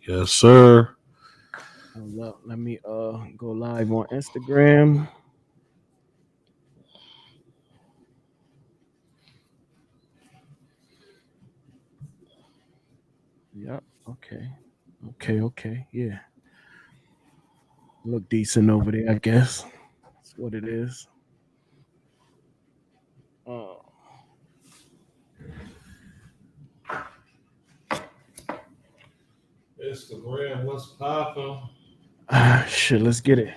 Yes, sir. Hold up. Let me go live on Instagram. Yep. Okay. Okay. Yeah. Look decent over there, I guess. That's what it is. Uh, Instagram, what's poppin'? shit, let's get it.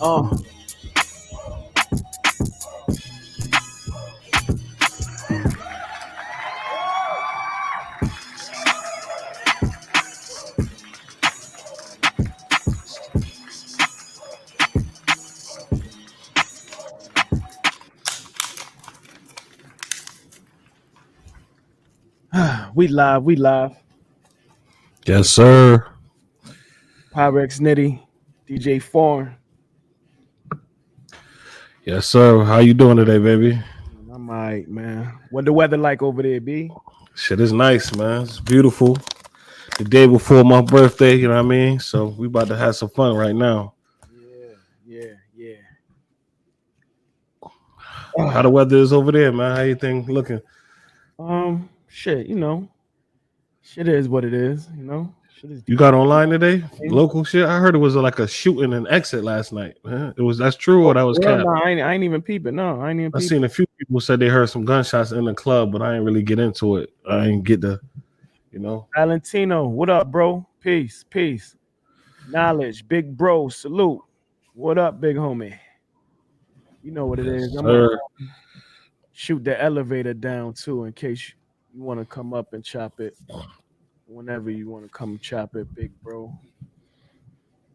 Oh, we live. We live. Yes, sir. Pyrex Nitty, DJ Foreign. Yes, sir. How you doing today, baby? I'm alright, man. What the weather like over there, B? Shit is nice, man. It's beautiful. The day before my birthday, you know what I mean? So we about to have some fun right now. Yeah. How the weather is over there, man? How you think looking? Shit. Shit is what it is. Shit is You got decent. online today? Local shit? I heard it was like a shooting and exit last night. Man. That's true or Oh, that was well, cap? no, I ain't even peeping. No, I ain't even I peeping. seen a few people said they heard some gunshots in the club, but I ain't really get into it. I ain't get the, you know. Valentino, what up, bro? Peace. Knowledge, big bro, salute. What up, big homie? You know what it Yes, is. I'm gonna sir. shoot the elevator down too, in case you want to come up and chop it whenever you want to come chop it, big bro,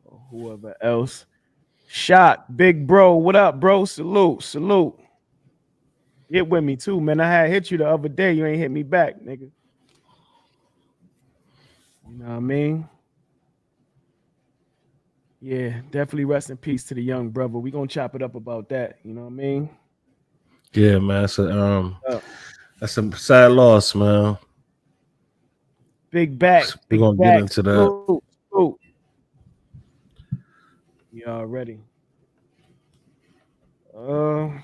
or whoever else. Shot, big bro. What up, bro? Salute. Get with me too, man. I had hit you the other day. You ain't hit me back, nigga. You know what I mean? Yeah, definitely rest in peace to the young brother. We gonna chop it up about that. You know what I mean? Yeah, man. Uh, That's a sad loss, man. We're big gonna get back. into that. Salute. You already.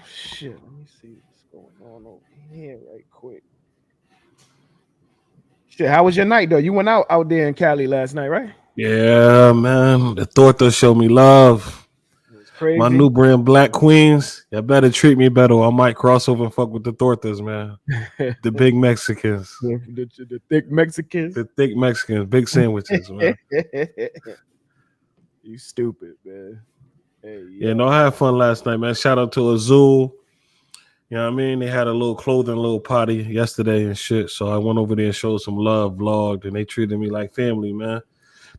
Shit. Let me see what's going on over here right quick. Shit, how was your night though? You went out there in Cali last night, right? Yeah, man. The Torta show me love. It was My crazy. new brand, Black Queens. Y'all better treat me better. Or I might cross over and fuck with the Tortas, man. the, The big Mexicans. the thick Mexicans. The thick Mexicans, big sandwiches, man. You stupid, man. Hey, Yeah, yo. no, I had fun last night, man. Shout out to Azul. You know what I mean? They had a little clothing, little party yesterday and shit. So I went over there and showed some love, vlogged, and they treated me like family, man.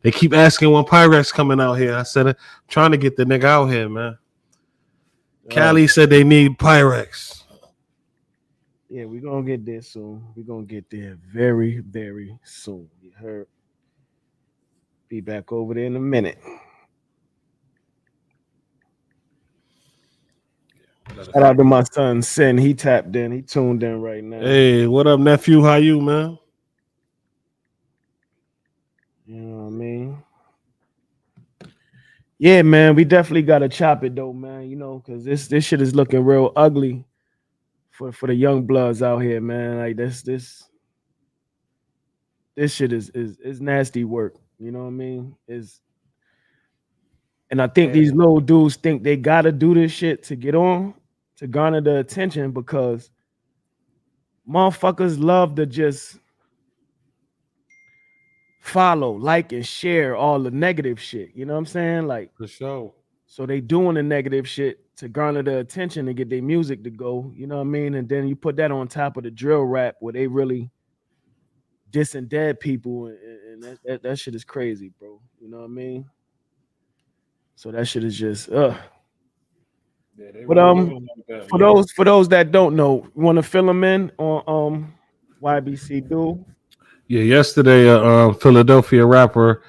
They keep asking when Pyrex coming out here. I said, I'm trying to get the nigga out here, man. Oh, Cali said they need Pyrex. yeah, we're gonna get there soon. We're gonna get there very, very soon. You heard? Be back over there in a minute. Shout out to my son Sin. He tapped in. He tuned in right now. Hey, what up, nephew? How you, man? You know what I mean? Yeah, man. We definitely gotta chop it though, man. Because this shit is looking real ugly for the young bloods out here, man. Like this shit is nasty work. You know what I mean? Is And I think these And little dudes think they gotta do this shit to get on, to garner the attention because motherfuckers love to just follow, like, and share all the negative shit. You know what I'm saying? Like, for sure. so they doing the negative shit to garner the attention and get their music to go. You know what I mean? And then you put that on top of the drill rap where they really dissing dead people, and that shit is crazy, bro. You know what I mean? So that shit is just Yeah, they But really living like that, for man. those that don't know, you want to fill them in on YBC Dul? Yeah, yesterday, Philadelphia rapper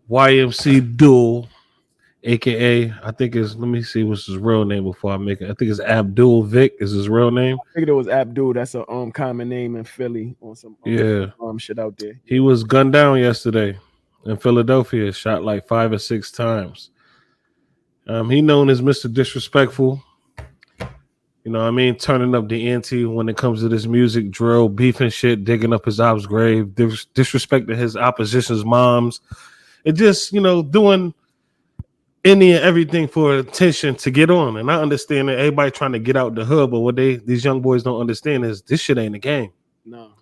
YMC Dul, aka I think is let me see what's his real name before I make it. I think it's Abdul Vic is his real name. I figured it was Abdul. That's a common name in Philly on some Yeah, shit out there. he Yeah. was gunned down yesterday in Philadelphia, shot like 5 or 6 times. He known as Mr. Disrespectful. You know what I mean? Turning up the ante when it comes to this music, drill, beefing shit, digging up his op's grave, disrespecting his opposition's moms. It just, doing any and everything for attention to get on. And I understand that everybody trying to get out the hood, but what these young boys don't understand is this shit ain't a game. No.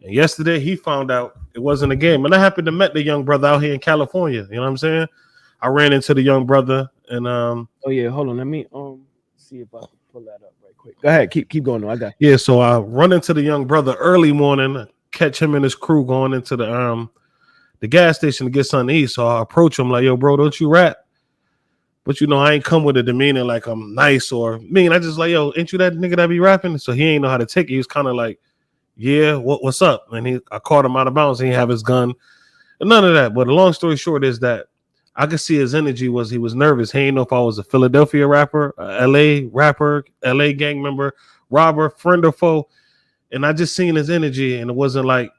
And yesterday he found out it wasn't a game. And I happened to met the young brother out here in California. You know what I'm saying? I ran into the young brother and Oh yeah, hold on. Let me see if I can pull that up right quick. Go ahead, keep going. I got yeah, so I run into the young brother early morning, catch him and his crew going into the gas station to get something to eat. So I approach him like, yo, bro, don't you rap? But I ain't come with a demeanor like I'm nice or mean. I just like, yo, ain't you that nigga that be rapping? So he ain't know how to take it. He was kind of like, yeah, what's up? And I caught him out of bounds. He didn't have his gun. And none of that. But the long story short is that I could see his energy he was nervous. He didn't know if I was a Philadelphia rapper, a LA rapper, LA gang member, robber, friend or foe. And I just seen his energy, and it wasn't like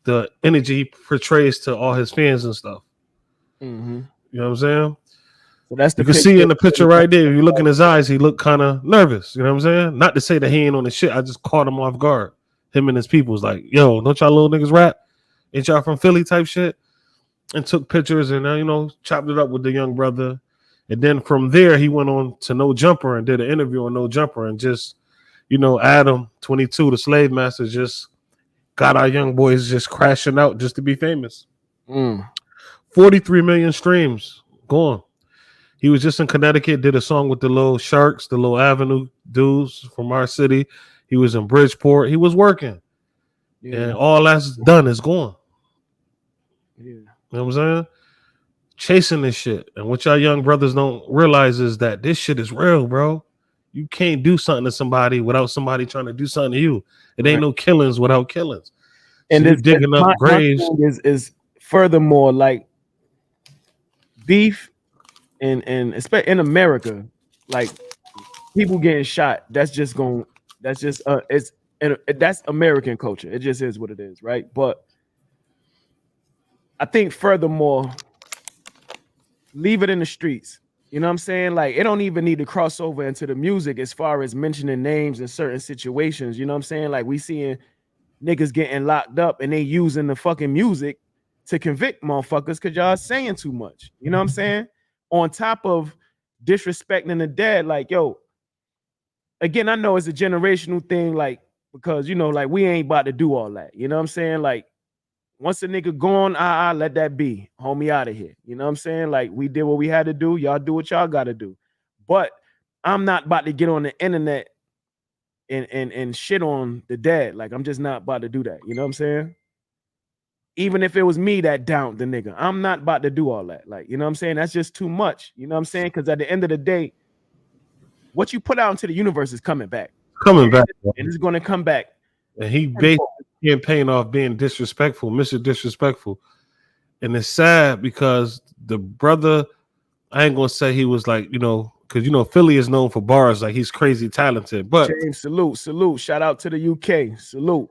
the energy he portrays to all his fans and stuff. mm-hmm. You know what I'm saying? So that's the You can see in the picture right there. If you look in his eyes, he looked kind of nervous. You know what I'm saying? Not to say that he ain't on the shit. I just caught him off guard. Him and his people was like, yo, don't y'all little niggas rap? Ain't y'all from Philly type shit? And took pictures and, chopped it up with the young brother. And then from there, he went on to No Jumper and did an interview on No Jumper. And just, Adam, 22, the slave master, just got our young boys just crashing out just to be famous. 43 million streams gone. He was just in Connecticut, did a song with the little Sharks, the little Avenue dudes from our city. He was in Bridgeport. He was working. Yeah. And all that's done is gone. Yeah. You know what I'm saying? Chasing this shit. And what y'all young brothers don't realize is that this shit is real, bro. You can't do something to somebody without somebody trying to do something to you. It ain't no killings without killings. And so digging up graves. Is furthermore like beef and especially in America, like people getting shot. That's American culture. It just is what it is, right? But I think furthermore, leave it in the streets. You know what I'm saying? Like it don't even need to cross over into the music as far as mentioning names in certain situations. You know what I'm saying? Like we seeing niggas getting locked up and they using the fucking music to convict motherfuckers because y'all saying too much. You know what I'm saying? On top of disrespecting the dead, like, yo, again, I know it's a generational thing, like, because, like, we ain't about to do all that. You know what I'm saying? Like, once a nigga gone, let that be. Homie out of here. You know what I'm saying? Like, we did what we had to do. Y'all do what y'all got to do. But I'm not about to get on the internet and shit on the dead. Like, I'm just not about to do that. You know what I'm saying? Even if it was me that downed the nigga, I'm not about to do all that. Like, you know what I'm saying? That's just too much. You know what I'm saying? Because at the end of the day, what you put out into the universe is coming back. And it's going to come back. And he based campaign off being disrespectful, Mr. Disrespectful. And it's sad because the brother, I ain't gonna say he was like, because Philly is known for bars, like he's crazy talented. But James, salute. Shout out to the UK. Salute.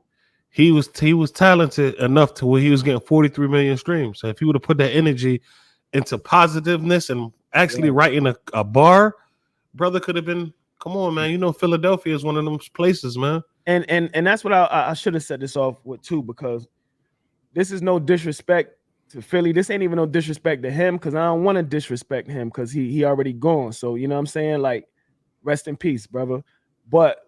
He was talented enough to where he was getting 43 million streams. So if he would have put that energy into positiveness and actually writing a bar, brother could have been. Come on, man. Philadelphia is one of those places, man. And that's what I should have set this off with too, because this is no disrespect to Philly. This ain't even no disrespect to him, because I don't want to disrespect him because he already gone. So you know what I'm saying? Like, rest in peace, brother. But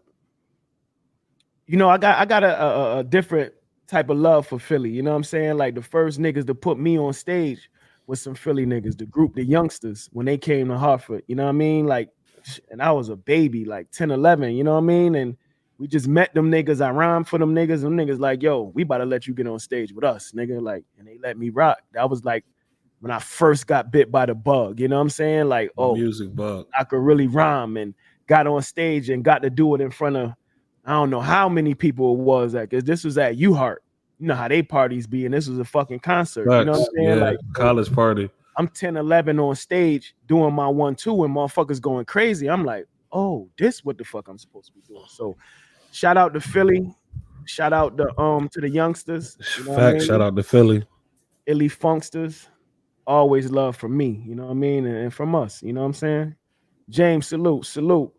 I got a different type of love for Philly. You know what I'm saying? Like the first niggas to put me on stage was some Philly niggas, the group, the youngsters, when they came to Hartford. You know what I mean? Like, and I was a baby, like 10, 11, you know what I mean? And we just met them niggas. I rhymed for them niggas. Them niggas like, yo, we about to let you get on stage with us, nigga. Like, and they let me rock. That was like when I first got bit by the bug. You know what I'm saying? Like, The oh, music bug. I could really rhyme, and got on stage and got to do it in front of I don't know how many people it was at, because this was at U Heart. You know how they parties be, and this was a fucking concert. You know what Bucks. I'm saying? Yeah. Like, so College party. I'm 10, 11 on stage doing my 1-2 and motherfuckers going crazy. I'm like, oh, this what the fuck I'm supposed to be doing. So shout out to Philly. Shout out to the youngsters. You know what I Fact. Shout mean? out to Philly. Illy Funksters. Always love from me. You know what I mean? And from us. You know what I'm saying? James, salute.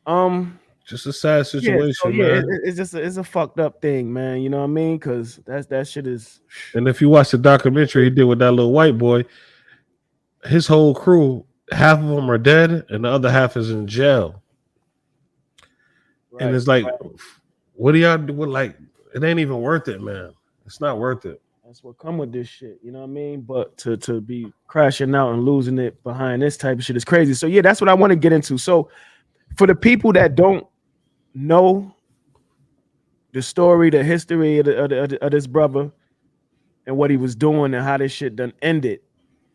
Um, Just a sad yeah, so situation, yeah, man. it's just it's a fucked up thing, man. You know what I mean? Because that shit is And if you watch the documentary he did with that little white boy, his whole crew, half of them are dead and the other half is in jail. And right. it's like, what do y'all do? Like, it ain't even worth it, man. It's not worth it. That's what come with this shit. You know what I mean? But to be crashing out and losing it behind this type of shit is crazy. So yeah, that's what I want to get into. So for the people that don't know the story, the history of this brother and what he was doing and how this shit done ended,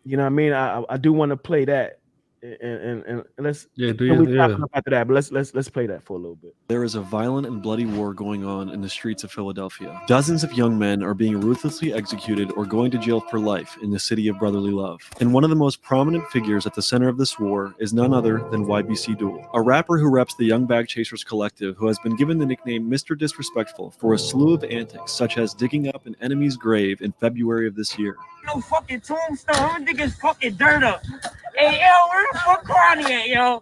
you know what I mean? I do want to play that, and let's Yeah, do and we you? chop Yeah. it up after that. But let's play that for a little bit. There is a violent and bloody war going on in the streets of Philadelphia. Dozens of young men are being ruthlessly executed or going to jail for life in the city of brotherly love. And one of the most prominent figures at the center of this war is none other than Ybc Dul, a rapper who reps the Young Bag Chasers collective, who has been given the nickname Mr. Disrespectful for a slew of antics, such as digging up an enemy's grave in February of this year. No fucking tombstone. I'm gonna dig his fucking dirt up. Hey, yo, where the fuck Carney at, yo?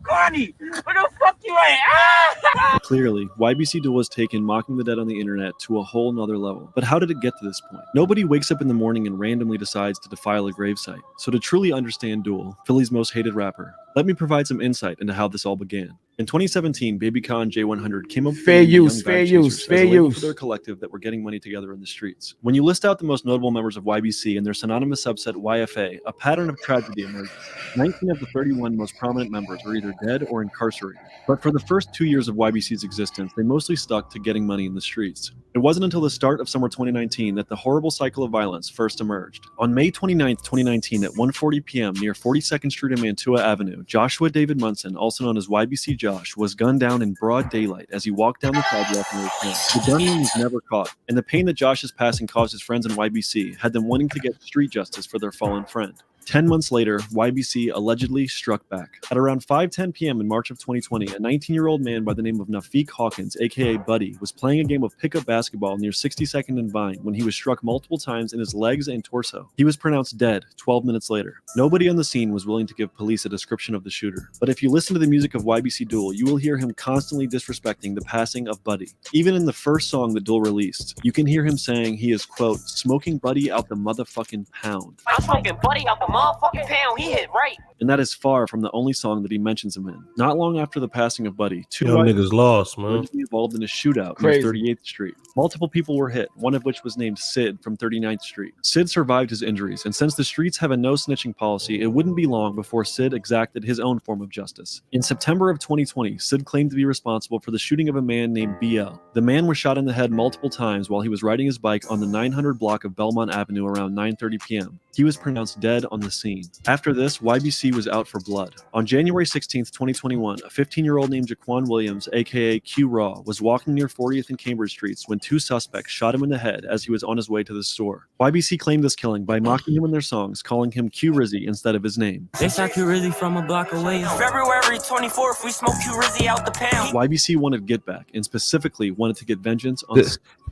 Carney, where the fuck you at? Ah! Clearly, Ybc Dul was taken mocking the dead on the internet to a whole nother level. But how did it get to this point? Nobody wakes up in the morning and randomly decides to defile a gravesite. So to truly understand Dul, Philly's most hated rapper, let me provide some insight into how this all began. In 2017, Baby Con J100 came up with Fair the name use, Young fair Bag use, Chasers fair as a label use. for their collective that were getting money together in the streets. When you list out the most notable members of YBC and their synonymous subset YFA, a pattern of tragedy emerges. 19 of the 31 most prominent members are either dead or incarcerated. But for the first 2 years of YBC's existence, they mostly stuck to getting money in the streets. It wasn't until the start of summer 2019 that the horrible cycle of violence first emerged. On May 29, 2019, at 1:40 p.m. near 42nd Street and Mantua Avenue, Joshua David Munson, also known as YBC Josh, was gunned down in broad daylight as he walked down the sidewalk near his home. The gunman was never caught, and the pain that Josh's passing caused his friends in YBC had them wanting to get street justice for their fallen friend. 10 months later, Ybc allegedly struck back. At around 5:10 p.m. in March of 2020, a 19-year-old man by the name of Nafiq Hawkins, aka Buddy, was playing a game of pickup basketball near 62nd and Vine when he was struck multiple times in his legs and torso. He was pronounced dead 12 minutes later. Nobody on the scene was willing to give police a description of the shooter. But if you listen to the music of Ybc Dul, you will hear him constantly disrespecting the passing of Buddy. Even in the first song that Dul released, you can hear him saying he is, quote, smoking Buddy out the motherfucking pound. I'm smoking Buddy out the motherfucking pound. He hit right. And that is far from the only song that he mentions him in. Not long after the passing of Buddy, two Young rivals niggas lost, man. allegedly involved in a shootout Crazy. near 38th Street. Multiple people were hit, one of which was named Sid from 39th Street. Sid survived his injuries, and since the streets have a no snitching policy, it wouldn't be long before Sid exacted his own form of justice. In September of 2020, Sid claimed to be responsible for the shooting of a man named BL. The man was shot in the head multiple times while he was riding his bike on the 900 block of Belmont Avenue around 9:30 p.m. He was pronounced dead on the scene. After this, Ybc was out for blood. On January 16, 2021, a 15-year-old named Jaquan Williams, aka Q Raw, was walking near 40th and Cambridge Streets when two suspects shot him in the head as he was on his way to the store. Ybc claimed this killing by mocking him in their songs, calling him Q Rizzy instead of his name. They shot Q Rizzy from a block away. February 24th, we smoked Q Rizzy out the pound. Ybc wanted get back, and specifically wanted to get vengeance on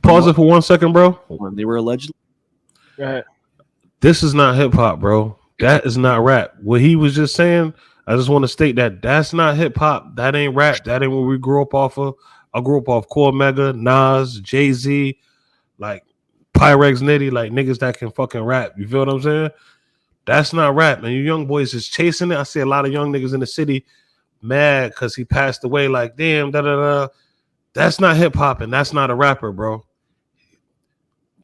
Pause it for 1 second, bro. when they were allegedly Go ahead. This is not hip hop, bro. That is not rap. What he was just saying, I just want to state that that's not hip hop. That ain't rap. That ain't what we grew up off of. I grew up off Core Mega, Nas, Jay-Z, like Pyrex Nitty, like niggas that can fucking rap. You feel what I'm saying? That's not rap, man. You young boys is chasing it. I see a lot of young niggas in the city mad because he passed away. Like, damn, da da da. That's not hip hop, and that's not a rapper, bro.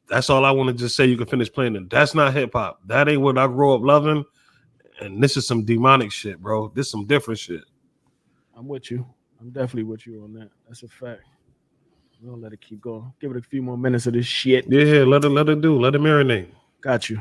That's all I want to just say. You can finish playing it. That's not hip hop. That ain't what I grew up loving. And this is some demonic shit, bro. This is some different shit. I'm with you. I'm definitely with you on that. That's a fact. We're gonna let it keep going. Give it a few more minutes of this shit. Yeah, let it do. Let it marinate. Got you.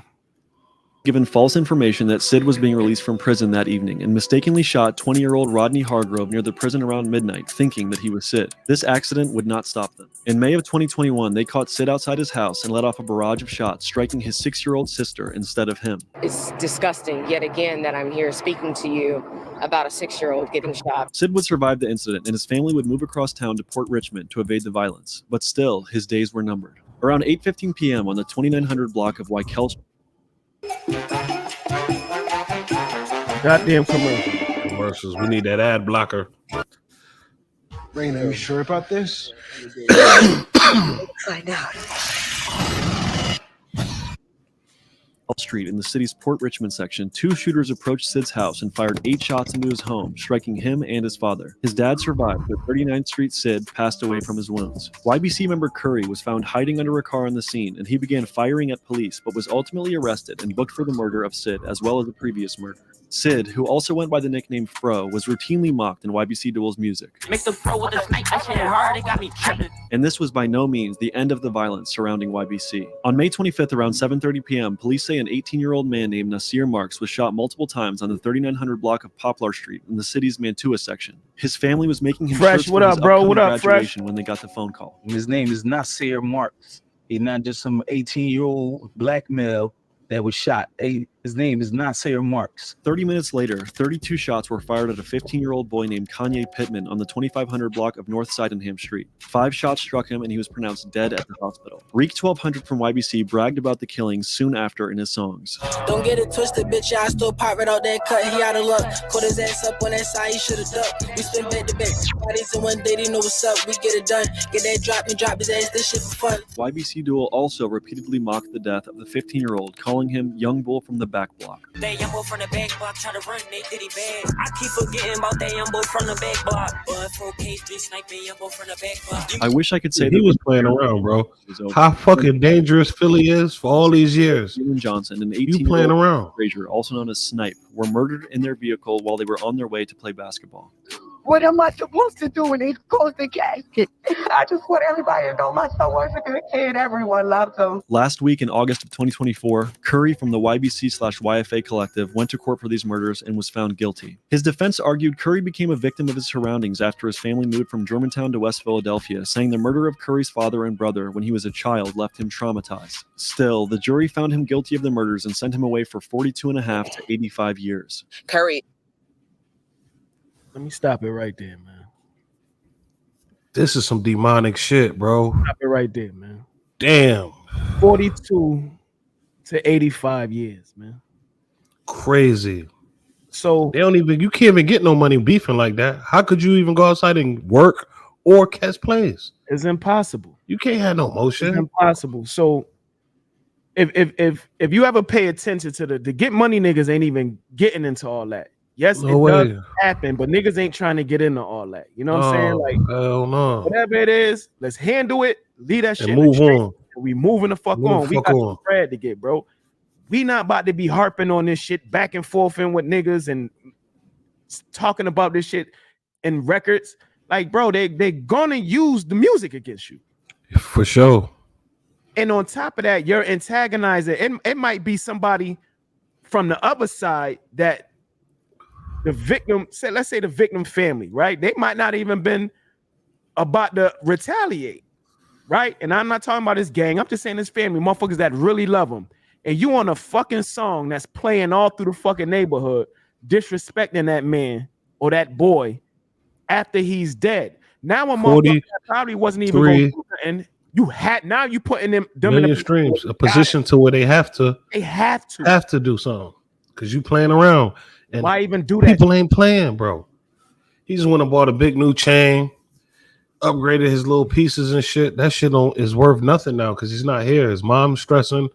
given false information that Sid was being released from prison that evening and mistakenly shot 20-year-old Rodney Hargrove near the prison around midnight, thinking that he was Sid. This accident would not stop them. In May of 2021, they caught Sid outside his house and let off a barrage of shots, striking his 6-year-old sister instead of him. It's disgusting, yet again, that I'm here speaking to you about a 6-year-old getting shot. Sid would survive the incident, and his family would move across town to Port Richmond to evade the violence. But still, his days were numbered. Around 8:15 p.m. on the 2900 block of Wykel Street. Goddamn commercial. Commercials. We need that ad blocker. Rain, are you sure about this? Find out. Street in the city's Port Richmond section, 2 shooters approached Sid's house and fired 8 shots into his home, striking him and his father. His dad survived, but 39th Street Sid passed away from his wounds. YBC member Curry was found hiding under a car on the scene, and he began firing at police, but was ultimately arrested and booked for the murder of Sid, as well as a previous murder. Sid, who also went by the nickname Fro, was routinely mocked in Ybc Dul's music. Make the pro with the snake, that shit hard, it got me tripping. And this was by no means the end of the violence surrounding YBC. On May 25th around 7:30 p.m., police say an 18-year-old man named Nasir Marks was shot multiple times on the 3900 block of Poplar Street in the city's Mantua section. His family was making him Fresh, shirts what for up, his bro? upcoming What up, Fresh? graduation when they got the phone call. His name is Nasir Marks. He's not just some 18-year-old black male that was shot. His name is Nasir Marks. 30 minutes later, 32 shots were fired at a 15-year-old boy named Kanye Pittman on the 2500 block of North Sydenham Street. 5 shots struck him and he was pronounced dead at the hospital. Reek 1200 from YBC bragged about the killings soon after in his songs. Don't get it twisted, bitch, I still pop right out that cut, he out of luck. Caught his ass up on that side, he should've ducked. We spin back to back, bodies in one day, they know what's up, we get it done. Get that drop and drop his ass, this shit for fun. Ybc Dul also repeatedly mocked the death of the 15-year-old, calling him Young Bull from the back block. That young boy from the back block try to run, they did it bad. I keep forgetting about that young boy from the back block. But 4K street sniping young boy from the back block. I wish I could say He that was playing around, bro. was over. How fucking dangerous Philly is for all these years. Dylan Johnson and You playing 18-year-old around. Frazier, also known as Snipe, were murdered in their vehicle while they were on their way to play basketball. What am I supposed to do when they close the casket? I just want everybody to know my son was a good kid. Everyone loves him. Last week in August of 2024, Curry from the YBC/YFA collective went to court for these murders and was found guilty. His defense argued Curry became a victim of his surroundings after his family moved from Germantown to West Philadelphia, saying the murder of Curry's father and brother when he was a child left him traumatized. Still, the jury found him guilty of the murders and sent him away for 42.5 to 85 years. Curry. Let me stop it right there, man. This is some demonic shit, bro. Stop it right there, man. Damn. 42 to 85 years, man. Crazy. So They don't even, you can't even get no money beefing like that. How could you even go outside and work or catch plays? it's impossible. You can't have no It's motion. impossible. So if you ever pay attention to the get money niggas ain't even getting into all that. Yes, No it does way. happen, but niggas ain't trying to get into all that. You know what I'm saying? Oh, Like hell no. whatever it is, let's handle it, leave that shit And in the move street, on. and we moving the fuck Move on. the We fuck got some on. bread to get, bro. We not about to be harping on this shit back and forth and with niggas and talking about this shit in records. Like, bro, they gonna use the music against you. For sure. And on top of that, you're antagonizing. It might be somebody from the other side that the victim, let's say the victim family, right? They might not even been about to retaliate, right? And I'm not talking about this gang. I'm just saying this family, motherfuckers that really love them. And you on a fucking song that's playing all through the fucking neighborhood, disrespecting that man or that boy after he's dead. Now a motherfucker that probably wasn't even going to do nothing. You had now you putting them in Million a streams, a position to where they have to do something because you playing around. And why even do that? People ain't playing, bro. He just went and bought a big new chain, upgraded his little pieces and shit. That shit is worth nothing now because he's not here. His mom's stressing. You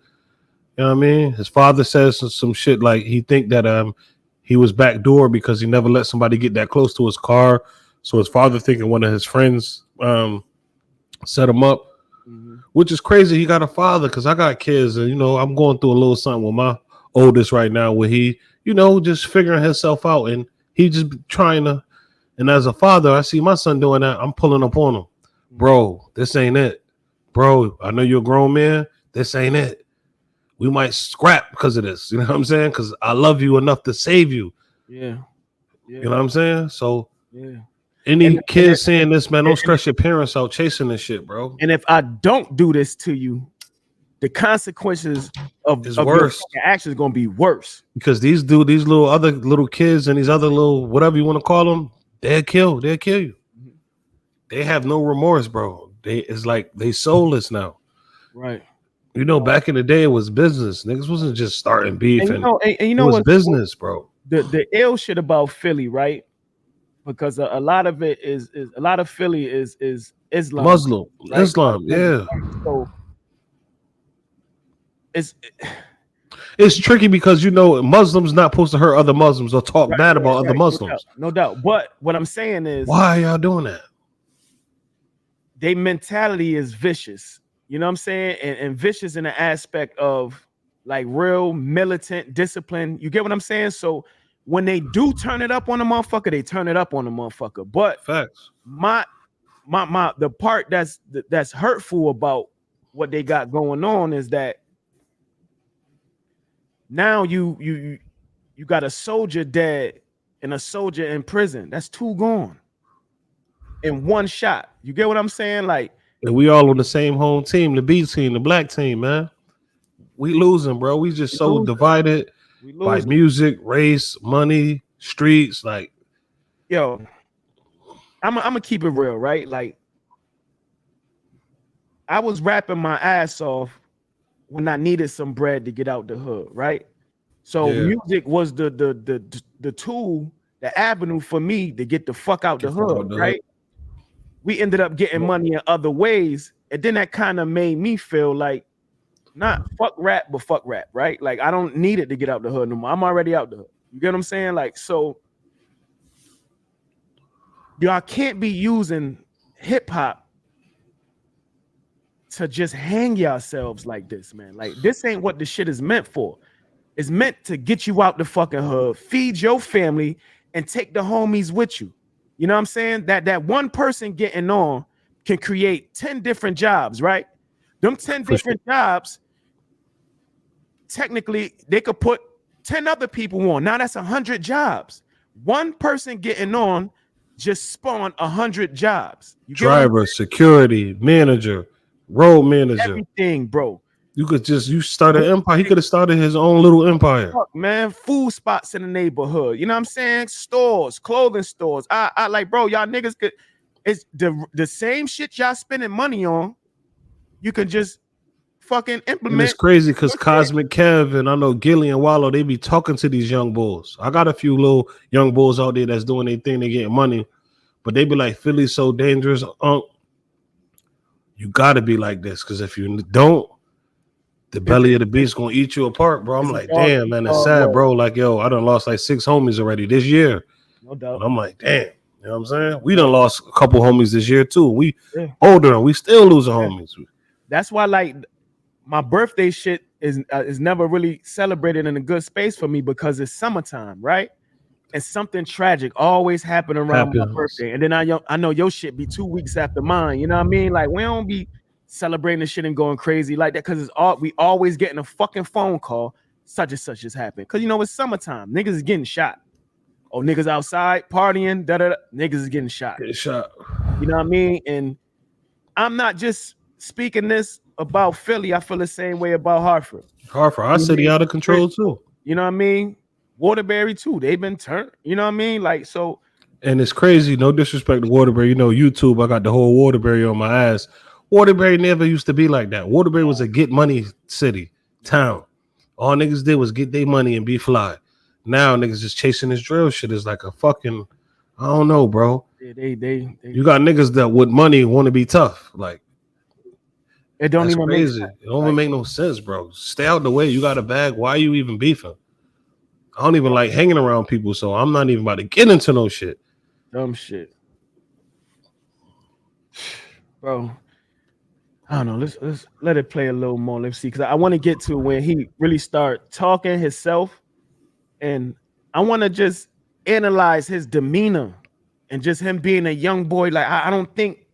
know what I mean? His father says some shit like he think that he was backdoor because he never let somebody get that close to his car. So his father thinking one of his friends set him up. Which is crazy. He got a father because I got kids, and I'm going through a little something with my oldest right now, where he, just figuring himself out, and he just trying to. And as a father, I see my son doing that. I'm pulling up on him, bro. This ain't it, bro. I know you're a grown man. This ain't it. we might scrap because of this. You know what I'm saying? Because I love you enough to save you. Yeah. You know what I'm saying? So yeah. any kids saying this, man, don't stress your parents out chasing this shit, bro. And if I don't do this to you, the consequences of worse. your actions gonna be worse. Because these little other little kids and these other little whatever you want to call them, they'll kill you. They have no remorse, bro. It's like they soulless now. Right. You know, back in the day, it was business. Niggas wasn't just starting beef, and you know it was what business, bro. The ill shit about Philly, right? Because a lot of it is a lot of Philly is Islam, Muslim, right? Islam, yeah. So it's tricky because you know Muslims not supposed to hurt other Muslims or talk bad about other Muslims. No doubt. But what I'm saying is, why are y'all doing that? Their mentality is vicious. You know what I'm saying? And vicious in the aspect of like real militant discipline. You get what I'm saying? So when they do turn it up on a motherfucker, they turn it up on a motherfucker. But facts. The part that's hurtful about what they got going on is that now you got a soldier dead and a soldier in prison. That's two gone in one shot. You get what I'm saying? Like, and we all on the same home team, the B team, the black team, man. We losing, bro. We just so divided by music, race, money, streets. Like, yo, I'm gonna keep it real, right? Like, I was rapping my ass off when I needed some bread to get out the hood, right? So music was the tool, the avenue for me to get the fuck out the hood, right? We ended up getting money in other ways, and then that kind of made me feel like not fuck rap, but fuck rap, right? Like I don't need it to get out the hood no more. I'm already out the hood. You get what I'm saying? Like, so y'all can't be using hip hop to just hang yourselves like this, man. Like this ain't what the shit is meant for. It's meant to get you out the fucking hood, feed your family, and take the homies with you. You know what I'm saying? That one person getting on can create 10 different jobs, right? Them 10 different jobs, technically, they could put 10 other people on. Now that's 100 jobs. One person getting on just spawned 100 jobs. Driver, security, manager, road manager, everything, bro. You start an empire. He could have started his own little empire. Fuck, man, food spots in the neighborhood. You know what I'm saying? Stores, clothing stores. I like, bro, y'all niggas could. It's the same shit y'all spending money on. You can just fucking implement. And it's crazy because Cosmic Kev and I know Gilly and Wallow, they be talking to these young bulls. I got a few little young bulls out there that's doing their thing. They getting money, but they be like, Philly's so dangerous. You got to be like this because if you don't, the belly of the beast gonna eat you apart, bro. I'm like, damn, man, it's sad, bro. Like, yo, I done lost like 6 homies already this year. No doubt. And I'm like, damn, you know what I'm saying? We done lost a couple homies this year too. We older and we still losing homies. That's why, like, my birthday shit is never really celebrated in a good space for me because it's summertime, right? And something tragic always happen around my birthday. And then I know your shit be 2 weeks after mine. You know what I mean? Like, we don't be celebrating the shit and going crazy like that because we always getting a fucking phone call. Such and such has happened. Because you know it's summertime. Niggas is getting shot. Oh, niggas outside partying. Niggas is getting shot. Getting shot. You know what I mean? And I'm not just speaking this about Philly. I feel the same way about Hartford. Our city out of control too. You know what I mean? Waterbury too. They've been turned. You know what I mean? Like, so. And it's crazy. No disrespect to Waterbury. You know, YouTube, I got the whole Waterbury on my ass. Waterbury never used to be like that. Waterbury was a get money city, town. All niggas did was get their money and be fly. Now niggas just chasing this drill shit is like a fucking, I don't know, bro. Yeah, they you got niggas that with money want to be tough. Like, it don't even crazy. Make sense. It don't even make no sense, bro. Stay out the way. You got a bag. Why are you even beefing? I don't even like hanging around people, so I'm not even about to get into no shit. Dumb shit. Bro. I don't know. Let's let it play a little more. Let's see, because I want to get to when he really start talking himself, and I want to just analyze his demeanor and just him being a young boy. Like I don't think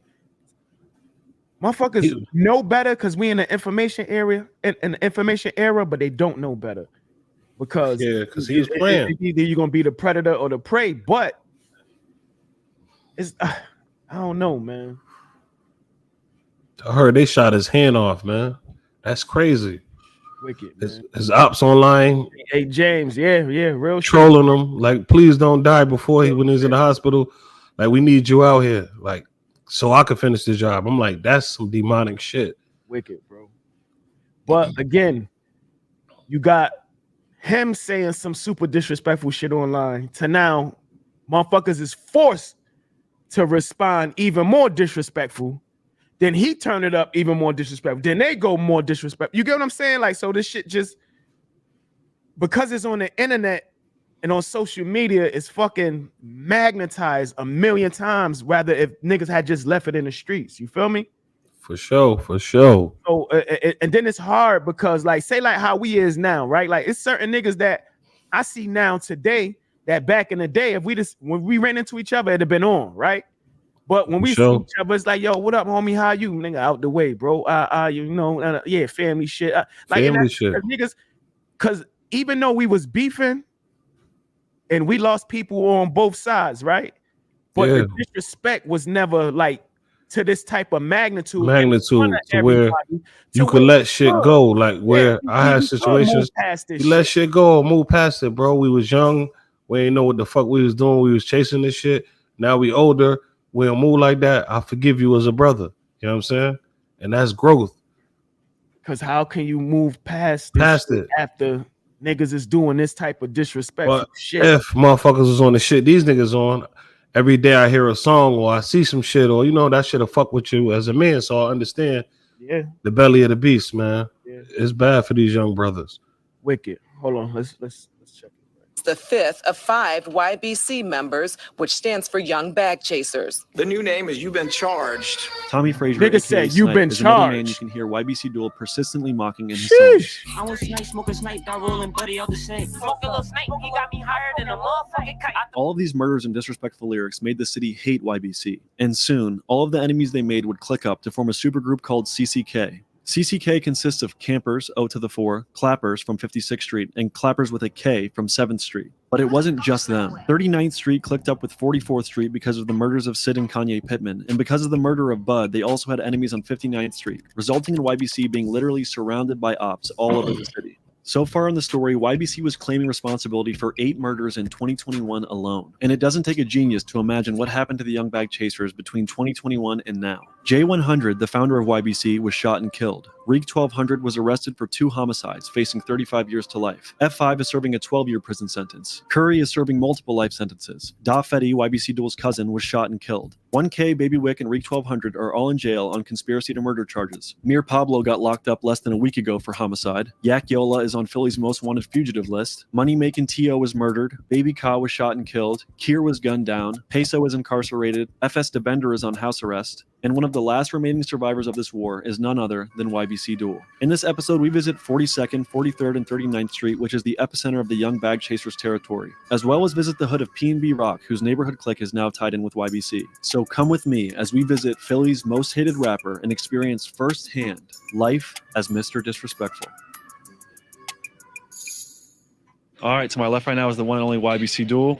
Motherfuckers know better because we in the information area, in the information era, but they don't know better because he was playing. Either you're gonna be the predator or the prey, but it's I don't know, man. I heard they shot his hand off, man. That's crazy. Wicked, man. His ops online. Hey James, yeah, real trolling him like, please don't die before when he's in the hospital. Like, we need you out here, like, so I could finish the job. I'm like, that's some demonic shit. Wicked, bro. But again, you got him saying some super disrespectful shit online to now motherfuckers is forced to respond even more disrespectful. Then he turned it up even more disrespectful. Then they go more disrespectful. You get what I'm saying? Like, so this shit just, because it's on the internet and on social media, it's fucking magnetized a million times rather if niggas had just left it in the streets. You feel me? For sure. So and then it's hard because, like, say like how we is now, right? Like, it's certain niggas that I see now today that back in the day, when we ran into each other, it'd have been on, right? But when we see each other, it's like, yo, what up, homie? How you? Nigga, out the way, bro. Yeah, family shit. Family shit. Niggas, because even though we was beefing and we lost people on both sides, right? But the disrespect was never like to this type of magnitude to where you could let shit go. Like, where I had situations, you let shit go or move past it, bro. We was young. We ain't know what the fuck we was doing. We was chasing this shit. Now we older. We don't move like that. I forgive you as a brother. You know what I'm saying? And that's growth. Because how can you move past it after niggas is doing this type of disrespectful shit? If motherfuckers was on the shit these niggas on, every day I hear a song or I see some shit, or that shit'll fuck with you as a man. So I understand the belly of the beast, man. Yeah. It's bad for these young brothers. Wicked. Hold on. Let's check. The fifth of 5 YBC members, which stands for Young Bag Chasers. The new name is You've Been Charged. Tommy Frazier, nigga said You've Been is another man Charged. you can hear Ybc Dul persistently mocking in his songs. I was snipe, smoking snipe, that rolling buddy all the same. Smoking little snake, he got me higher than a motherfucking kite. All of these murders and disrespectful lyrics made the city hate YBC, and soon all of the enemies they made would click up to form a supergroup called CCK. CCK consists of campers, O to the 4, clappers from 56th Street, and clappers with a K from 7th Street. But it wasn't just them. 39th Street clicked up with 44th Street because of the murders of Sid and Kanye Pittman, and because of the murder of Bud, they also had enemies on 59th Street, resulting in YBC being literally surrounded by ops all over the city. So far in the story, YBC was claiming responsibility for 8 murders in 2021 alone. And it doesn't take a genius to imagine what happened to the Young Bag Chasers between 2021 and now. J100, the founder of YBC, was shot and killed. Reek 1200 was arrested for 2 homicides, facing 35 years to life. F5 is serving a 12-year prison sentence. Curry is serving multiple life sentences. Da Fetty, YBC Dul's cousin, was shot and killed. 1K, Baby Wick, and Reek 1200 are all in jail on conspiracy to murder charges. Mir Pablo got locked up less than a week ago for homicide. Yak Yola is on Philly's most wanted fugitive list. Money Making T.O. was murdered. Baby Ka was shot and killed. Kier was gunned down. Peso is incarcerated. FS DeBender is on house arrest. And one of the last remaining survivors of this war is none other than Ybc Dul. In this episode, we visit 42nd, 43rd, and 39th Street, which is the epicenter of the Young Bag Chasers territory, as well as visit the hood of P&B Rock, whose neighborhood clique is now tied in with YBC. So come with me as we visit Philly's most hated rapper and experience firsthand life as Mr. Disrespectful. All right, to my left right now is the one and only Ybc Dul.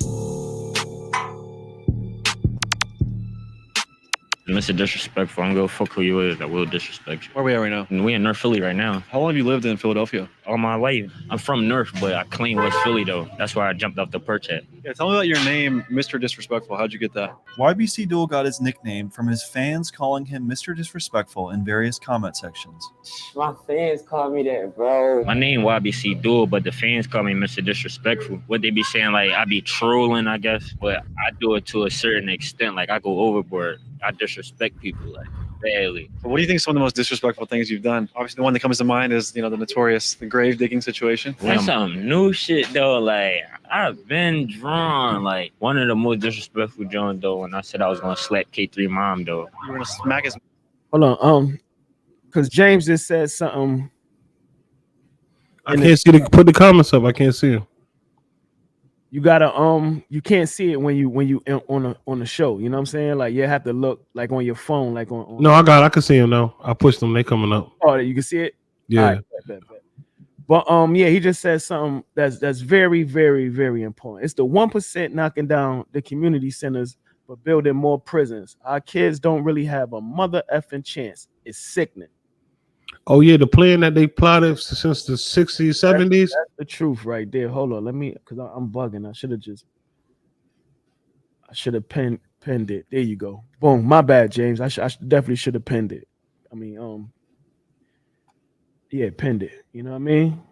Mr. Disrespectful, I'm gonna fuck who you is. I will disrespect you. Where are we at right now? And we in North Philly right now. How long have you lived in Philadelphia? All my life. I'm from North, but I claim West Philly though. That's where I jumped off the perch at. Yeah, tell me about your name, Mr. Disrespectful. How'd you get that? Ybc Dul got his nickname from his fans calling him Mr. Disrespectful in various comment sections. My fans call me that, bro. My name Ybc Dul, but the fans call me Mr. Disrespectful. What they be saying, like I be trolling, I guess, but I do it to a certain extent. Like I go overboard. I disrespect people like badly. But what do you think is some of the most disrespectful things you've done? Obviously, the one that comes to mind is, the notorious, the grave digging situation. That's some new shit though. Like I've been drawn. Like one of the most disrespectful John though, when I said I was gonna slap K3 mom though. You were gonna smack his. Hold on, because James just said something. I can't see put the comments up. I can't see him. you gotta you can't see it when you on the show. You know what I'm saying? Like you have to look like on your phone, like on No, I can see them now. I pushed them. They coming up. Oh, you can see it. Yeah. All right, bet. But yeah, he just said something that's very, very, very important. It's the 1% knocking down the community centers but building more prisons. Our kids don't really have a mother effing chance. It's sickening. Oh yeah, the plan that they plotted since the 60s, 70s. That's the truth right there. Hold on, let me, because I'm bugging. I should have pinned it. There you go. Boom. My bad, James. I definitely should have pinned it. I mean, yeah, pinned it. You know what I mean?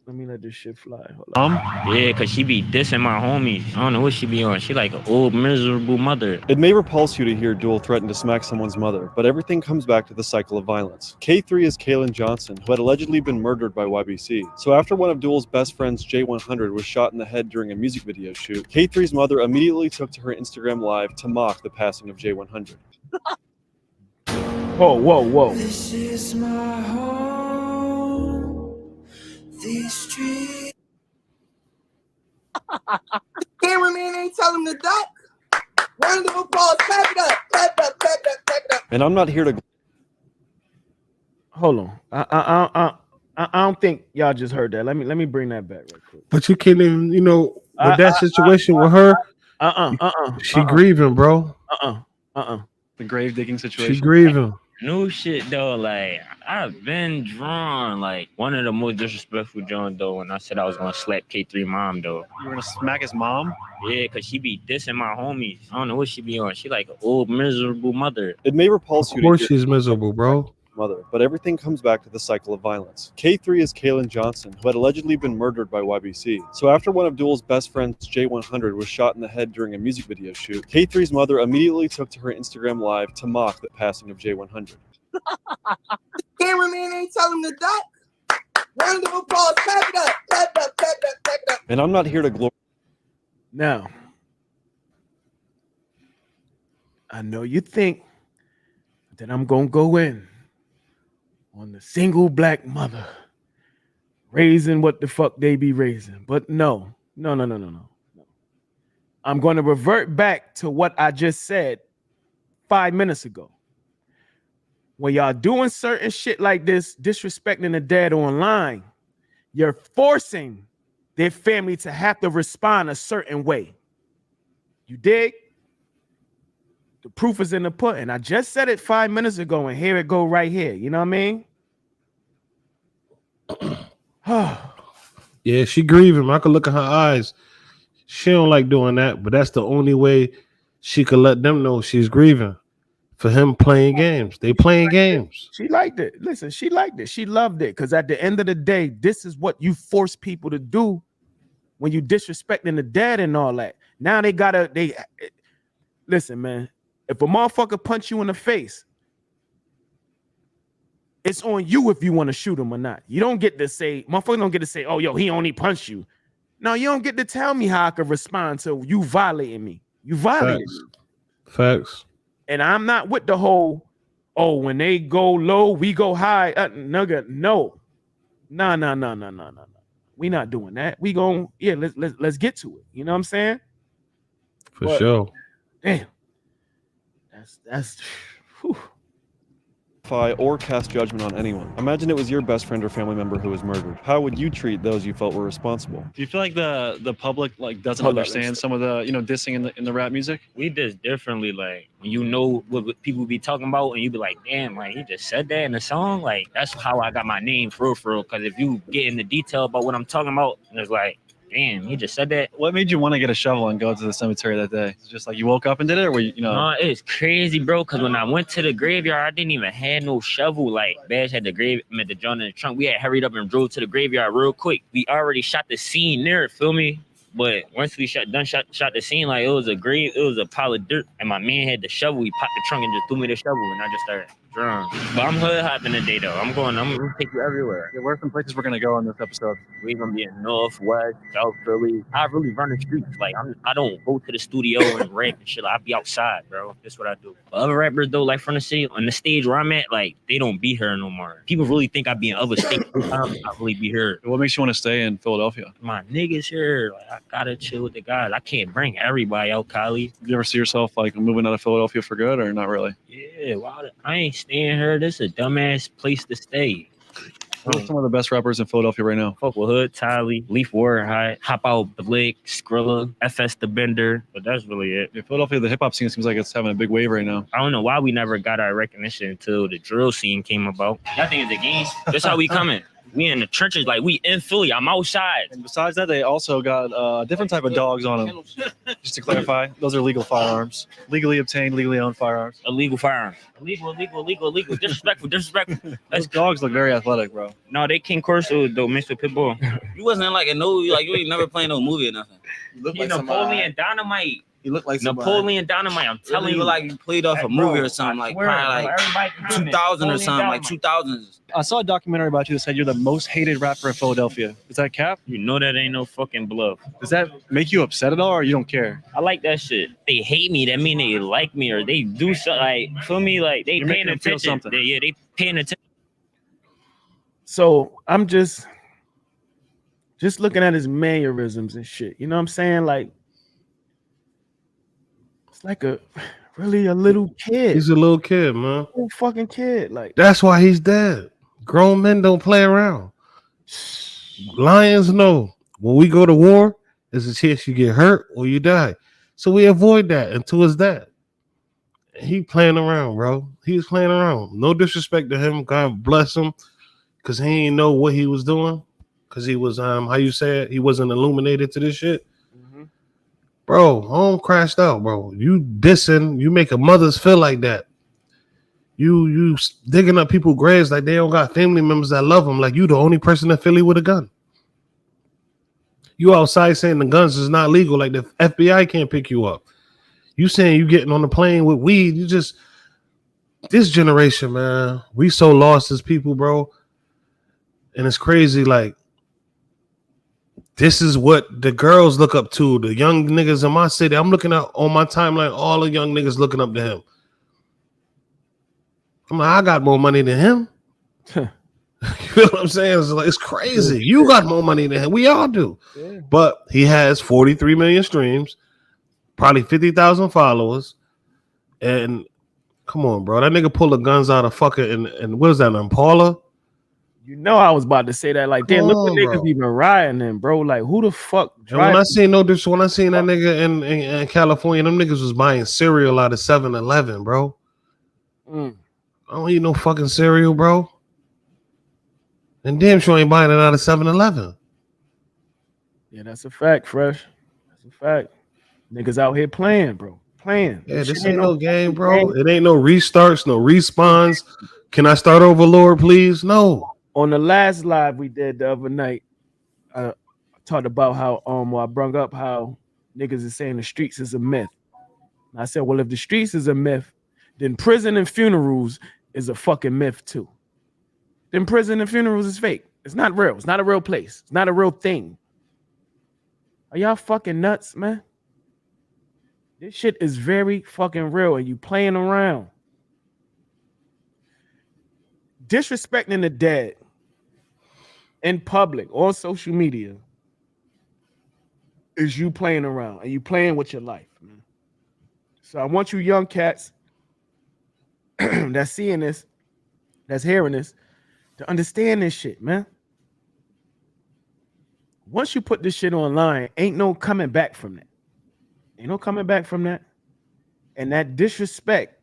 Let me let this shit fly. Hold on. Yeah, cause she be dissing my homies. I don't know what she be on. She like an old miserable mother. It may repulse you to hear Dul threaten to smack someone's mother, but everything comes back to the cycle of violence. K3 is Kaylin Johnson, who had allegedly been murdered by YBC. So after one of Dul's best friends, J100, was shot in the head during a music video shoot, K3's mother immediately took to her Instagram Live to mock the passing of J100. Whoa. This is my home. These streets. Cameraman ain't tell him to duck. Round of applause. Clap it up. Clap it up. And I'm not here to... Hold on. I don't think y'all just heard that. Let me bring that back real quick. But you can't even, with that situation with her, she grieving, bro. The grave digging situation. She grieving. New shit though, like I've been drawn like one of the most disrespectful John though when I said I was gonna slap K3 mom though. You were gonna smack his mom? Yeah, cause she be dissing my homies. I don't know what she be on. She like an old miserable mother. It may repulse you. Of course she's miserable, bro. Mother, but everything comes back to the cycle of violence. K3 is Kaylin Johnson, who had allegedly been murdered by YBC. So after one of Dul's best friends, J100, was shot in the head during a music video shoot, K3's mother immediately took to her Instagram Live to mock the passing of J100. Cameraman ain't tell him to duck. Round of applause. Clap it up. Clap it up. And I'm not here to glory. Now, I know you think that I'm gonna go in on the single black mother raising what the fuck they be raising. But no. I'm going to revert back to what I just said 5 minutes ago. When y'all doing certain shit like this, disrespecting the dad online, you're forcing their family to have to respond a certain way. You dig? The proof is in the pudding. I just said it 5 minutes ago, and here it go right here. You know what I mean? Yeah, she grieving. I could look at her eyes. She don't like doing that, but that's the only way she could let them know she's grieving for him playing games. They playing games. She liked it. Listen, she liked it. She loved it. Because at the end of the day, this is what you force people to do when you disrespecting the dad and all that. Now listen, man. If a motherfucker punch you in the face, it's on you if you want to shoot him or not. You don't get to say, motherfucker don't get to say, oh, yo, he only punched you. No, you don't get to tell me how I could respond to you violating me. You violated me. Facts. And I'm not with the whole, oh, when they go low, we go high. Nigga, no. No. We not doing that. We gon' let's get to it. You know what I'm saying? For sure. Damn. That's whew. Or cast judgment on anyone. Imagine it was your best friend or family member who was murdered. How would you treat those you felt were responsible? Do you feel like the public doesn't understand some of the dissing in the rap music? We diss differently, like what people be talking about, and you be like, damn, like he just said that in the song. Like that's how I got my name for real. Because if you get into detail about what I'm talking about, and it's like, damn, he just said that. What made you want to get a shovel and go to the cemetery that day? It's just like you woke up and did it, or were you know? No, it's crazy, bro. Because when I went to the graveyard, I didn't even have no shovel. Like, Bash had the John in the trunk. We had hurried up and drove to the graveyard real quick. We already shot the scene there, feel me? But once we shot the scene, like it was a pile of dirt, and my man had the shovel. He popped the trunk and just threw me the shovel, and I just started drunk. But I'm hood hopping today though. I'm gonna take you everywhere. Yeah, where are some places we're gonna go on this episode? We gonna be in North, West, South Philly. I really run the streets. Like I don't go to the studio and rap and shit. I be outside, bro. That's what I do. But other rappers though, like from the city, on the stage where I'm at, like they don't be here no more. People really think I be in other states. I really be here. What makes you want to stay in Philadelphia? My niggas here. Like I gotta chill with the guys. I can't bring everybody out, Kali. You ever see yourself like moving out of Philadelphia for good, or not really? Yeah, wow. I ain't staying here. This is a dumbass place to stay. Who are some of the best rappers in Philadelphia right now? Fuck with Hood, Tally, Leaf Warhide, Hop Out Blake, Skrilla, FS the Bender, but that's really it. Yeah, Philadelphia, the hip hop scene seems like it's having a big wave right now. I don't know why we never got our recognition until the drill scene came about. That thing is a game. That's how we coming. We in the trenches, like we in Philly. I'm outside. And besides that, they also got a different type of dogs on them. Just to clarify, those are legal firearms, legally obtained, legally owned firearms. Illegal firearms. Illegal. Disrespectful. Those dogs look very athletic, bro. No, they King Corso though, mixed with Pitbull. You wasn't like you ain't never playing no movie or nothing. You look like Napoleon Dynamite. You look like Napoleon Dynamite. I'm telling you, like you played off a movie or something, like probably like 2000 or something, like 2000s. I saw a documentary about you that said you're the most hated rapper in Philadelphia. Is that cap? You know that ain't no fucking bluff. Does that make you upset at all, or you don't care? I like that shit. They hate me. That mean they like me, or they do something. Like, feel me? Like they You're paying making them feel attention. something. They paying attention. So I'm just looking at his mannerisms and shit. You know what I'm saying? Like, it's like a little kid. He's a little kid, man. Little fucking kid. Like, That's why he's dead. Grown men don't play around. Lions know when we go to war, there's a chance you get hurt or you die. So we avoid that until it's that. He playing around, bro. He was playing around. No disrespect to him. God bless him. Because he ain't know what he was doing. Because he was, how you say it? He wasn't illuminated to this shit. Bro, home crashed out, bro. You dissing, you make a mothers feel like that. You digging up people's graves like they don't got family members that love them. Like you the only person in Philly with a gun. You outside saying the guns is not legal, like the FBI can't pick you up. You saying you getting on the plane with weed. You just, this generation, man, we so lost as people, bro. And it's crazy, like, this is what the girls look up to. The young niggas in my city. I'm looking at on my timeline, all the young niggas looking up to him. I'm like, I got more money than him. You feel what I'm saying? It's like, it's crazy. You got more money than him. We all do. Yeah. But he has 43 million streams, probably 50,000 followers. And come on, bro. That nigga pulled the guns out of fucking and what is that, an Impala? you know, I was about to say that. Like, damn, look what niggas bro. even riding in, bro. Like, who the fuck? And when I seen that nigga in California, them niggas was buying cereal out of 7-Eleven, bro. I don't eat no fucking cereal, bro. And damn sure ain't buying it out of 7-Eleven. Yeah, that's a fact, Fresh. That's a fact. Niggas out here playing, bro. Playing. Yeah, this ain't no game, bro. It ain't no restarts, no respawns. Can I start over, Lord, please? No. On the last live we did the other night, I talked about how I brung up how niggas is saying the streets is a myth. And I said, well, if the streets is a myth, then prison and funerals is a fucking myth too. Then prison and funerals is fake. It's not real. It's not a real place. It's not a real thing. Are y'all fucking nuts, man? This shit is very fucking real and you playing around. Disrespecting the dead in public on social media is you playing around and you playing with your life, man. So I want you young cats that's seeing this, that's hearing this, to understand this shit, man. Once you put this shit online, ain't no coming back from that. Ain't no coming back from that. And that disrespect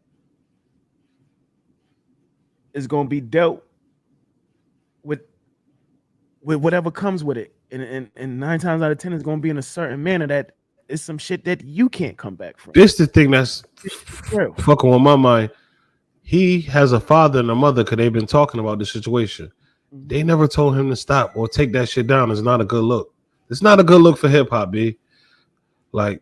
is going to be dealt with whatever comes with it. And 9 times out of 10 is going to be in a certain manner that is some shit that you can't come back from. This the thing that's fucking with my mind. He has a father and a mother because they've been talking about the situation. They never told him to stop or take that shit down. It's not a good look. It's not a good look for hip hop, B. Like,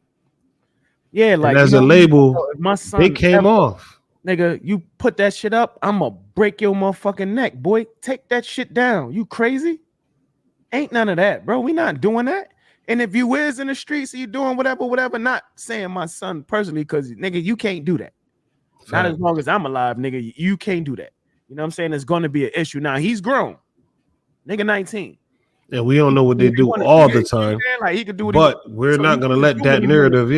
yeah, like as a label, my son they came off. Nigga, you put that shit up, I'ma break your motherfucking neck, boy. Take that shit down. You crazy? Ain't none of that, bro. We not doing that. And if you is in the streets, you doing whatever, not saying my son personally, because nigga, you can't do that. Not as long as I'm alive, nigga. You can't do that. You know what I'm saying? It's going to be an issue. Now he's grown, nigga, 19. And we don't know what they do all the time. Like he could do what but we're not gonna let that narrative.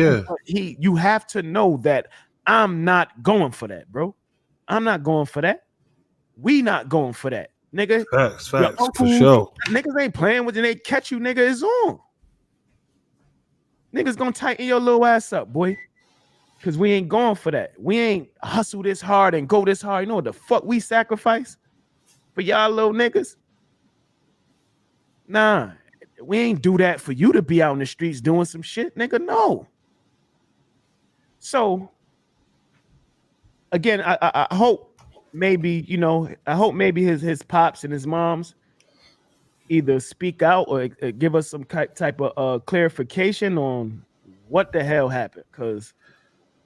You have to know that I'm not going for that, bro. I'm not going for that. We not going for that, nigga. Facts, for sure. Niggas ain't playing with you. They catch you, nigga. It's on. Niggas gonna tighten your little ass up, boy. Cause we ain't going for that. We ain't hustle this hard and go this hard. You know what the fuck we sacrifice for y'all little niggas? Nah, we ain't do that for you to be out in the streets doing some shit, nigga. No. So again, I hope maybe, you know, I hope maybe his pops and his moms either speak out or give us some type of clarification on what the hell happened. Cause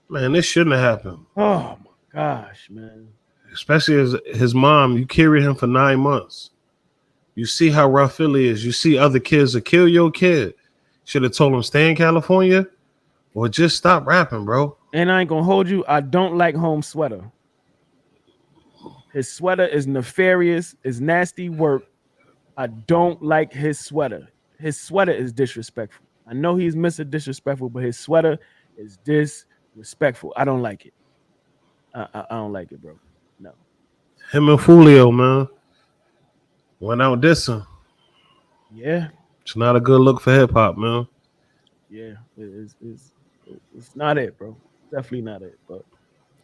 man, this shouldn't have happened. Oh my gosh, man. Especially as his mom, you carry him for 9 months. You see how rough it is. You see other kids that kill your kid. Should have told him stay in California or just stop rapping, bro. And I ain't gonna hold you. I don't like Home Sweater. His sweater is nefarious. It's nasty work. I don't like his sweater. His sweater is disrespectful. I know he's Mr. Disrespectful, but his sweater is disrespectful. I don't like it. I don't like it, bro. No. Him and Fulio, man, went out dissing. Yeah. It's not a good look for hip hop, man. Yeah, it's not it, bro. Definitely not it. But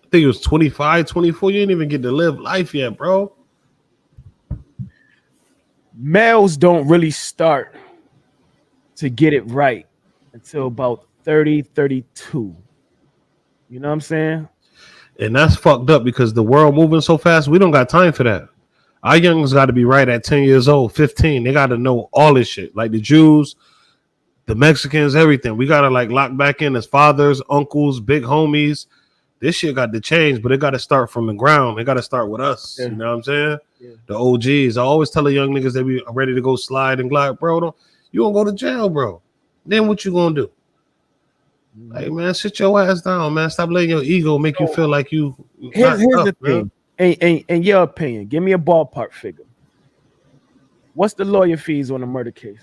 I think it was 25, 24. You didn't even get to live life yet, bro. Males don't really start to get it right until about 30, 32. You know what I'm saying? And that's fucked up because the world moving so fast, we don't got time for that. Our youngins got to be right at 10 years old, 15. They got to know all this shit. Like the Jews, the Mexicans, everything. We got to like lock back in as fathers, uncles, big homies. This shit got to change, but it got to start from the ground. It got to start with us. Yeah. You know what I'm saying? Yeah. The OGs. I always tell the young niggas they be ready to go slide and glide. Bro, you gonna go to jail, bro. Then what you gonna do? Like, man, sit your ass down, man. Stop letting your ego make you feel like you. Here's the thing. In your opinion, give me a ballpark figure. What's the lawyer fees on a murder case?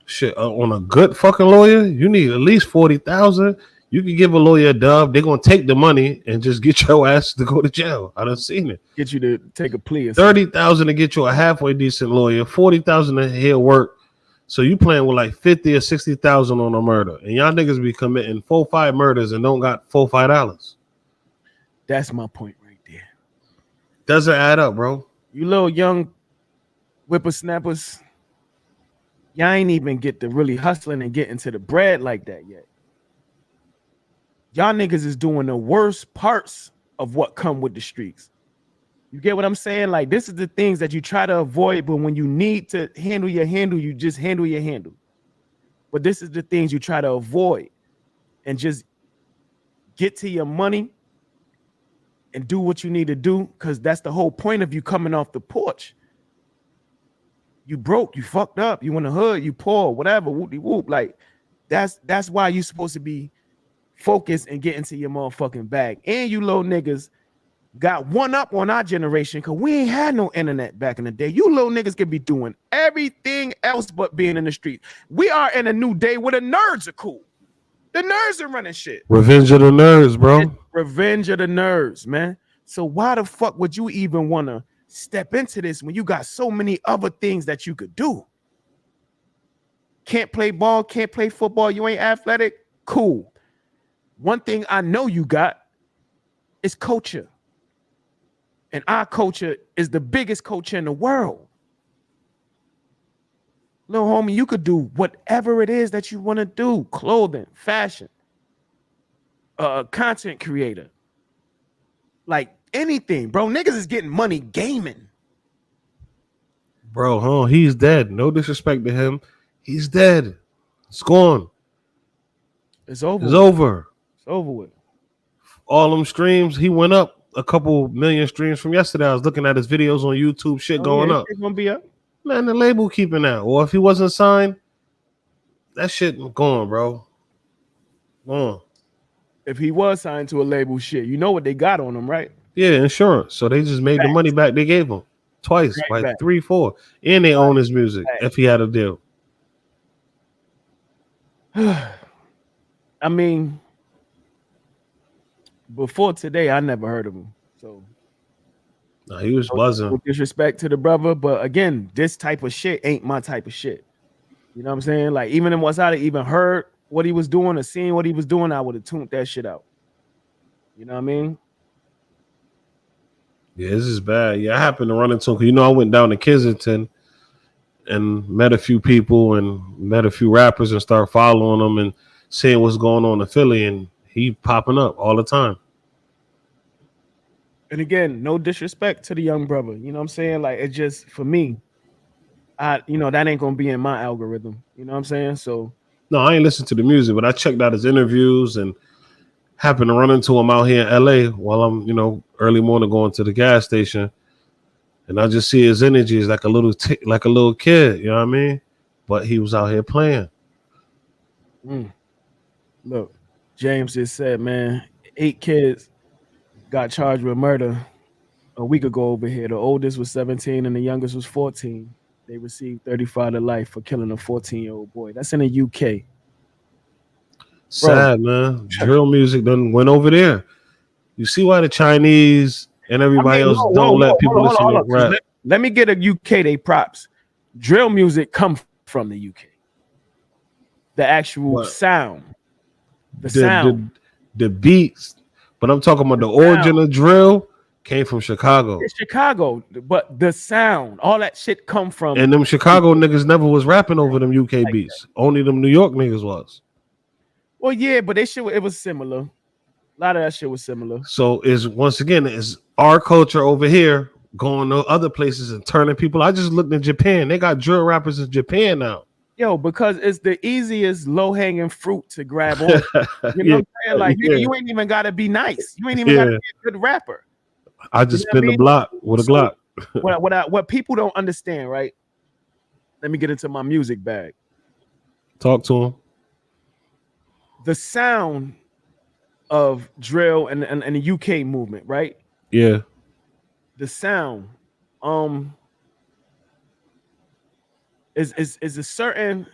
Shit, on a good fucking lawyer, you need at least 40,000. You can give a lawyer a dub. They're gonna take the money and just get your ass to go to jail. I done seen it. Get you to take a plea. 30,000 to get you a halfway decent lawyer. 40,000 to hear work. So you playing with like 50 or 60,000 on a murder, and y'all niggas be committing 4-5 murders and don't got $4-5. That's my point right there. Doesn't add up, bro. You little young whippersnappers, y'all ain't even get to really hustling and get into the bread like that yet. Y'all niggas is doing the worst parts of what come with the streets. You get what I'm saying? Like, this is the things that you try to avoid, but when you need to handle your handle, you just handle your handle. But this is the things you try to avoid and just get to your money and do what you need to do, because that's the whole point of you coming off the porch. You broke, you fucked up, you in the hood, you poor, whatever, whoop-de-whoop. Like, that's why you supposed to be focused and get into your motherfucking bag. And you little niggas got one up on our generation because we ain't had no internet back in the day. You little niggas can be doing everything else but being in the street. We are in a new day where the nerds are cool. The nerds are running shit. Revenge of the nerds, bro. It's revenge of the nerds, man. So why the fuck would you even want to step into this when you got so many other things that you could do? Can't play ball, can't play football, you ain't athletic? Cool. One thing I know you got is culture. And our culture is the biggest culture in the world. Little homie, you could do whatever it is that you want to do. Clothing, fashion, content creator. Like anything, bro. Niggas is getting money gaming. Bro, he's dead. No disrespect to him. He's dead. It's gone. It's over. It's over. It's over with. all them streams, he went up a couple million streams from yesterday. I was looking at his videos on YouTube, shit going up. It's gonna be up. Man, the label keeping that. Or if he wasn't signed, that shit going, bro. Going. If he was signed to a label, shit, you know what they got on him, right? Yeah, insurance. So they just made the money back they gave him twice, Right like back. 3, 4. And they own his music if he had a deal. I mean, before today, I never heard of him. So nah, he was buzzing. With disrespect to the brother, but again, this type of shit ain't my type of shit. You know what I'm saying? Like, even once I'd even heard what he was doing or seen what he was doing, I would have tuned that shit out. You know what I mean? Yeah, this is bad. Yeah, I happened to run into him. You know, I went down to Kensington and met a few people and met a few rappers and started following them and seeing what's going on in Philly, and he popping up all the time. And again, no disrespect to the young brother. You know what I'm saying? Like, it just, for me, that ain't gonna be in my algorithm. You know what I'm saying? So no, I ain't listened to the music, but I checked out his interviews and happened to run into him out here in LA while I'm, early morning going to the gas station. And I just see his energy is like a little kid, you know what I mean? But he was out here playing. Look, James just said, man, 8 kids got charged with murder a week ago over here. The oldest was 17 and the youngest was 14. They received 35 to life for killing a 14-year-old boy. That's in the UK. Sad, man. Drill music done went over there. You see why the Chinese and everybody else don't let people listen to rap? Let me get a UK they props. Drill music come from the UK. The actual sound. The sound. The beats. But I'm talking about the origin of drill came from Chicago. It's Chicago, but the sound, all that shit come from. And them Chicago niggas never was rapping over them UK beats. Only them New York niggas was. Well, yeah, but it was similar. A lot of that shit was similar. So it's our culture over here going to other places and turning people. I just looked in Japan. They got drill rappers in Japan now. Yo, because it's the easiest low-hanging fruit to grab on. You know what I'm saying? Like, nigga, you ain't even gotta be nice. You ain't even gotta be a good rapper. I just spin the block with a Glock. What people don't understand, right? Let me get into my music bag. Talk to him. The sound of drill and the UK movement, right? Yeah. The sound is a certain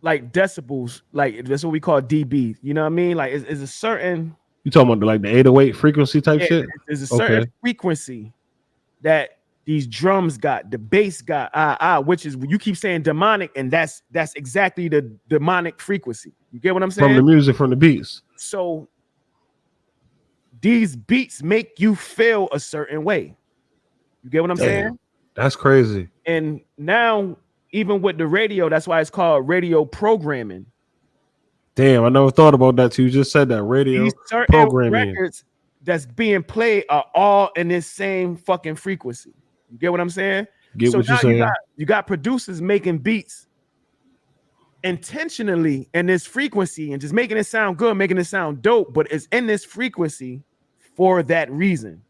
like decibels, like that's what we call dB. You know what I mean? Like is a certain. You talking about like the 808 frequency type shit? There's a certain frequency that these drums got, the bass got, which is you keep saying demonic, and that's exactly the demonic frequency. You get what I'm saying? From the music, from the beats. So these beats make you feel a certain way. You get what I'm saying? That's crazy. And now, even with the radio, that's why it's called radio programming. Damn, I never thought about that. You just said that radio These certain programming. records that's being played are all in this same fucking frequency. You get what I'm saying? Get what you're saying. You got producers making beats intentionally in this frequency and just making it sound good, making it sound dope, but it's in this frequency for that reason.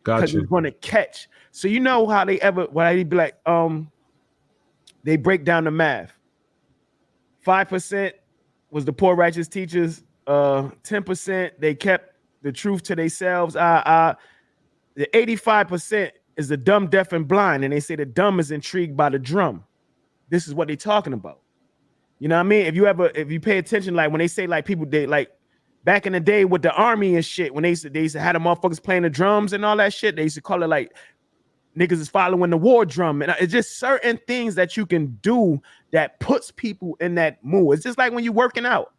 Gotcha. It's going to catch. So you know how they be like, they break down the math. 5% was the poor righteous teachers. 10% they kept the truth to themselves. The 85% is the dumb, deaf, and blind, and they say the dumb is intrigued by the drum. This is what they're talking about. You know what I mean? If you pay attention, like when they say like people, they like back in the day with the army and shit, when they used to have the motherfuckers playing the drums and all that shit, they used to call it like niggas is following the war drum. And it's just certain things that you can do that puts people in that mood. It's just like when you're working out.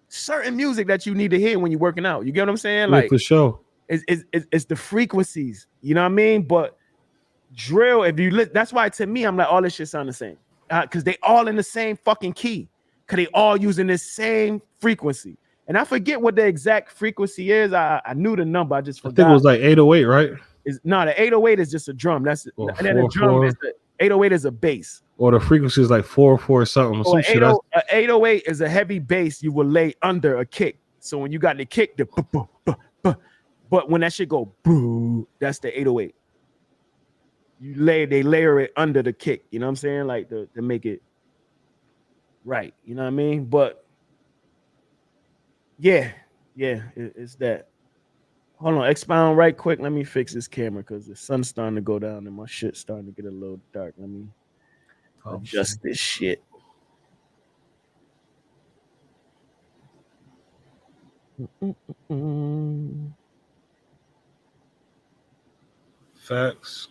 Certain music that you need to hear when you're working out. You get what I'm saying? Yeah, like for sure. It's the frequencies. You know what I mean? But drill, if you that's why to me, I'm like, all this shit sound the same. Because they all in the same fucking key. Because they all using this same frequency. And I forget what the exact frequency is. I knew the number. I just forgot. I think it was like 808, right? The 808 is just a drum. That's or and then the drum is the 808 is a bass. Or the frequency is like 4 something. So 808 is a heavy bass you will lay under a kick. So when you got the kick, the But when that shit go boo, that's the 808. They layer it under the kick. You know what I'm saying? Like to make it right. You know what I mean? But yeah, it's that. Hold on, expound right quick. Let me fix this camera because the sun's starting to go down and my shit's starting to get a little dark. Let me adjust this shit. Facts.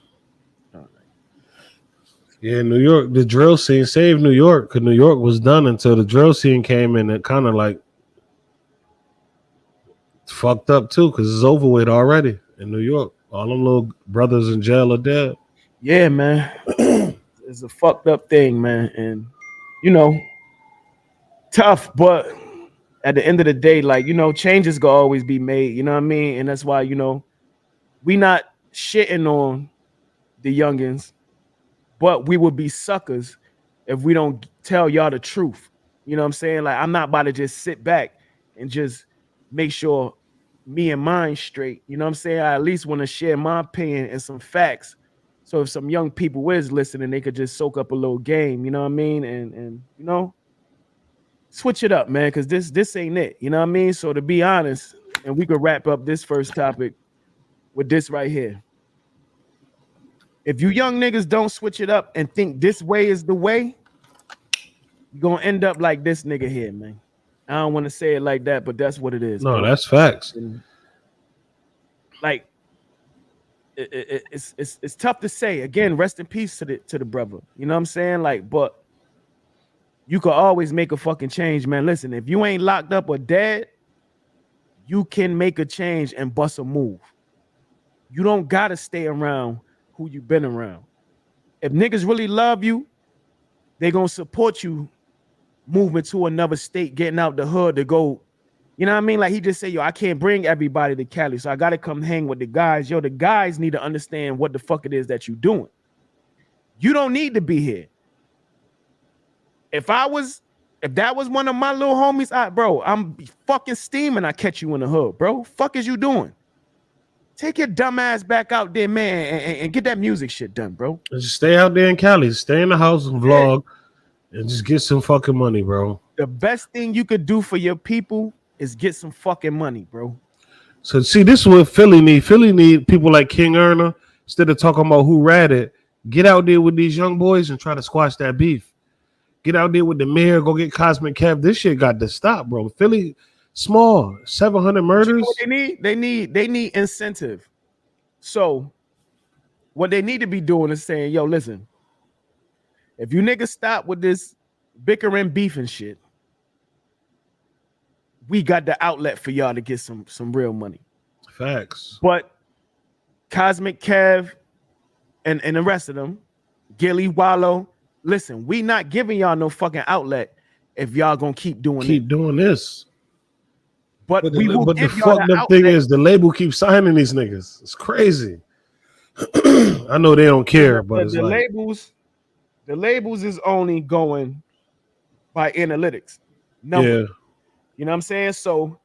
Yeah, New York, the drill scene saved New York because New York was done until the drill scene came in. It kind of like fucked up too because it's over with already in New York. All them little brothers in jail are dead. Yeah, man. It's a fucked up thing, man. And, you know, tough, but at the end of the day, like, you know, changes gonna always be made. You know what I mean? And that's why, you know, we not shitting on the youngins, but we would be suckers if we don't tell y'all the truth. You know what I'm saying? Like, I'm not about to just sit back and just make sure me and mine straight. You know what I'm saying? I at least want to share my opinion and some facts. So if some young people is listening, they could just soak up a little game, you know what I mean? And you know, switch it up, man, because this ain't it. You know what I mean? So to be honest, and we could wrap up this first topic with this right here. If you young niggas don't switch it up and think this way is the way, you're gonna end up like this nigga here, man. I don't want to say it like that, but that's what it is. No, bro. that's facts. And, like, it's tough to say. Again, rest in peace to the brother. You know what I'm saying? Like, but you could always make a fucking change, man. Listen, if you ain't locked up or dead, you can make a change and bust a move. You don't gotta stay around who you been around. If niggas really love you, they gonna support you moving to another state, getting out the hood to go. You know what I mean? Like he just said, yo, I can't bring everybody to Cali, so I gotta come hang with the guys. Yo, the guys need to understand what the fuck it is that you doing. You don't need to be here. If that was one of my little homies, bro, I'm fucking steaming. I catch you in the hood, bro. Fuck is you doing? Take your dumb ass back out there, man, and get that music shit done, bro. Just stay out there in Cali. Stay in the house and vlog and just get some fucking money, bro. The best thing you could do for your people is get some fucking money, bro. So see, this is what Philly need. Philly need people like King Erna. Instead of talking about who ratted, get out there with these young boys and try to squash that beef. Get out there with the mayor, go get Cosmic Kev. This shit got to stop, bro. Philly, small, 700 murders. You know what they need incentive. So what they need to be doing is saying, yo, listen, if you niggas stop with this bickering, beef and shit, we got the outlet for y'all to get some real money. Facts. But Cosmic Kev and the rest of them, Gilly, Wallow, listen, we not giving y'all no fucking outlet if y'all gonna keep doing this. But the fucked up thing is the label keeps signing these niggas. It's crazy. I know they don't care, but it's the like labels is only going by analytics. Numbers. Yeah. You know what I'm saying? So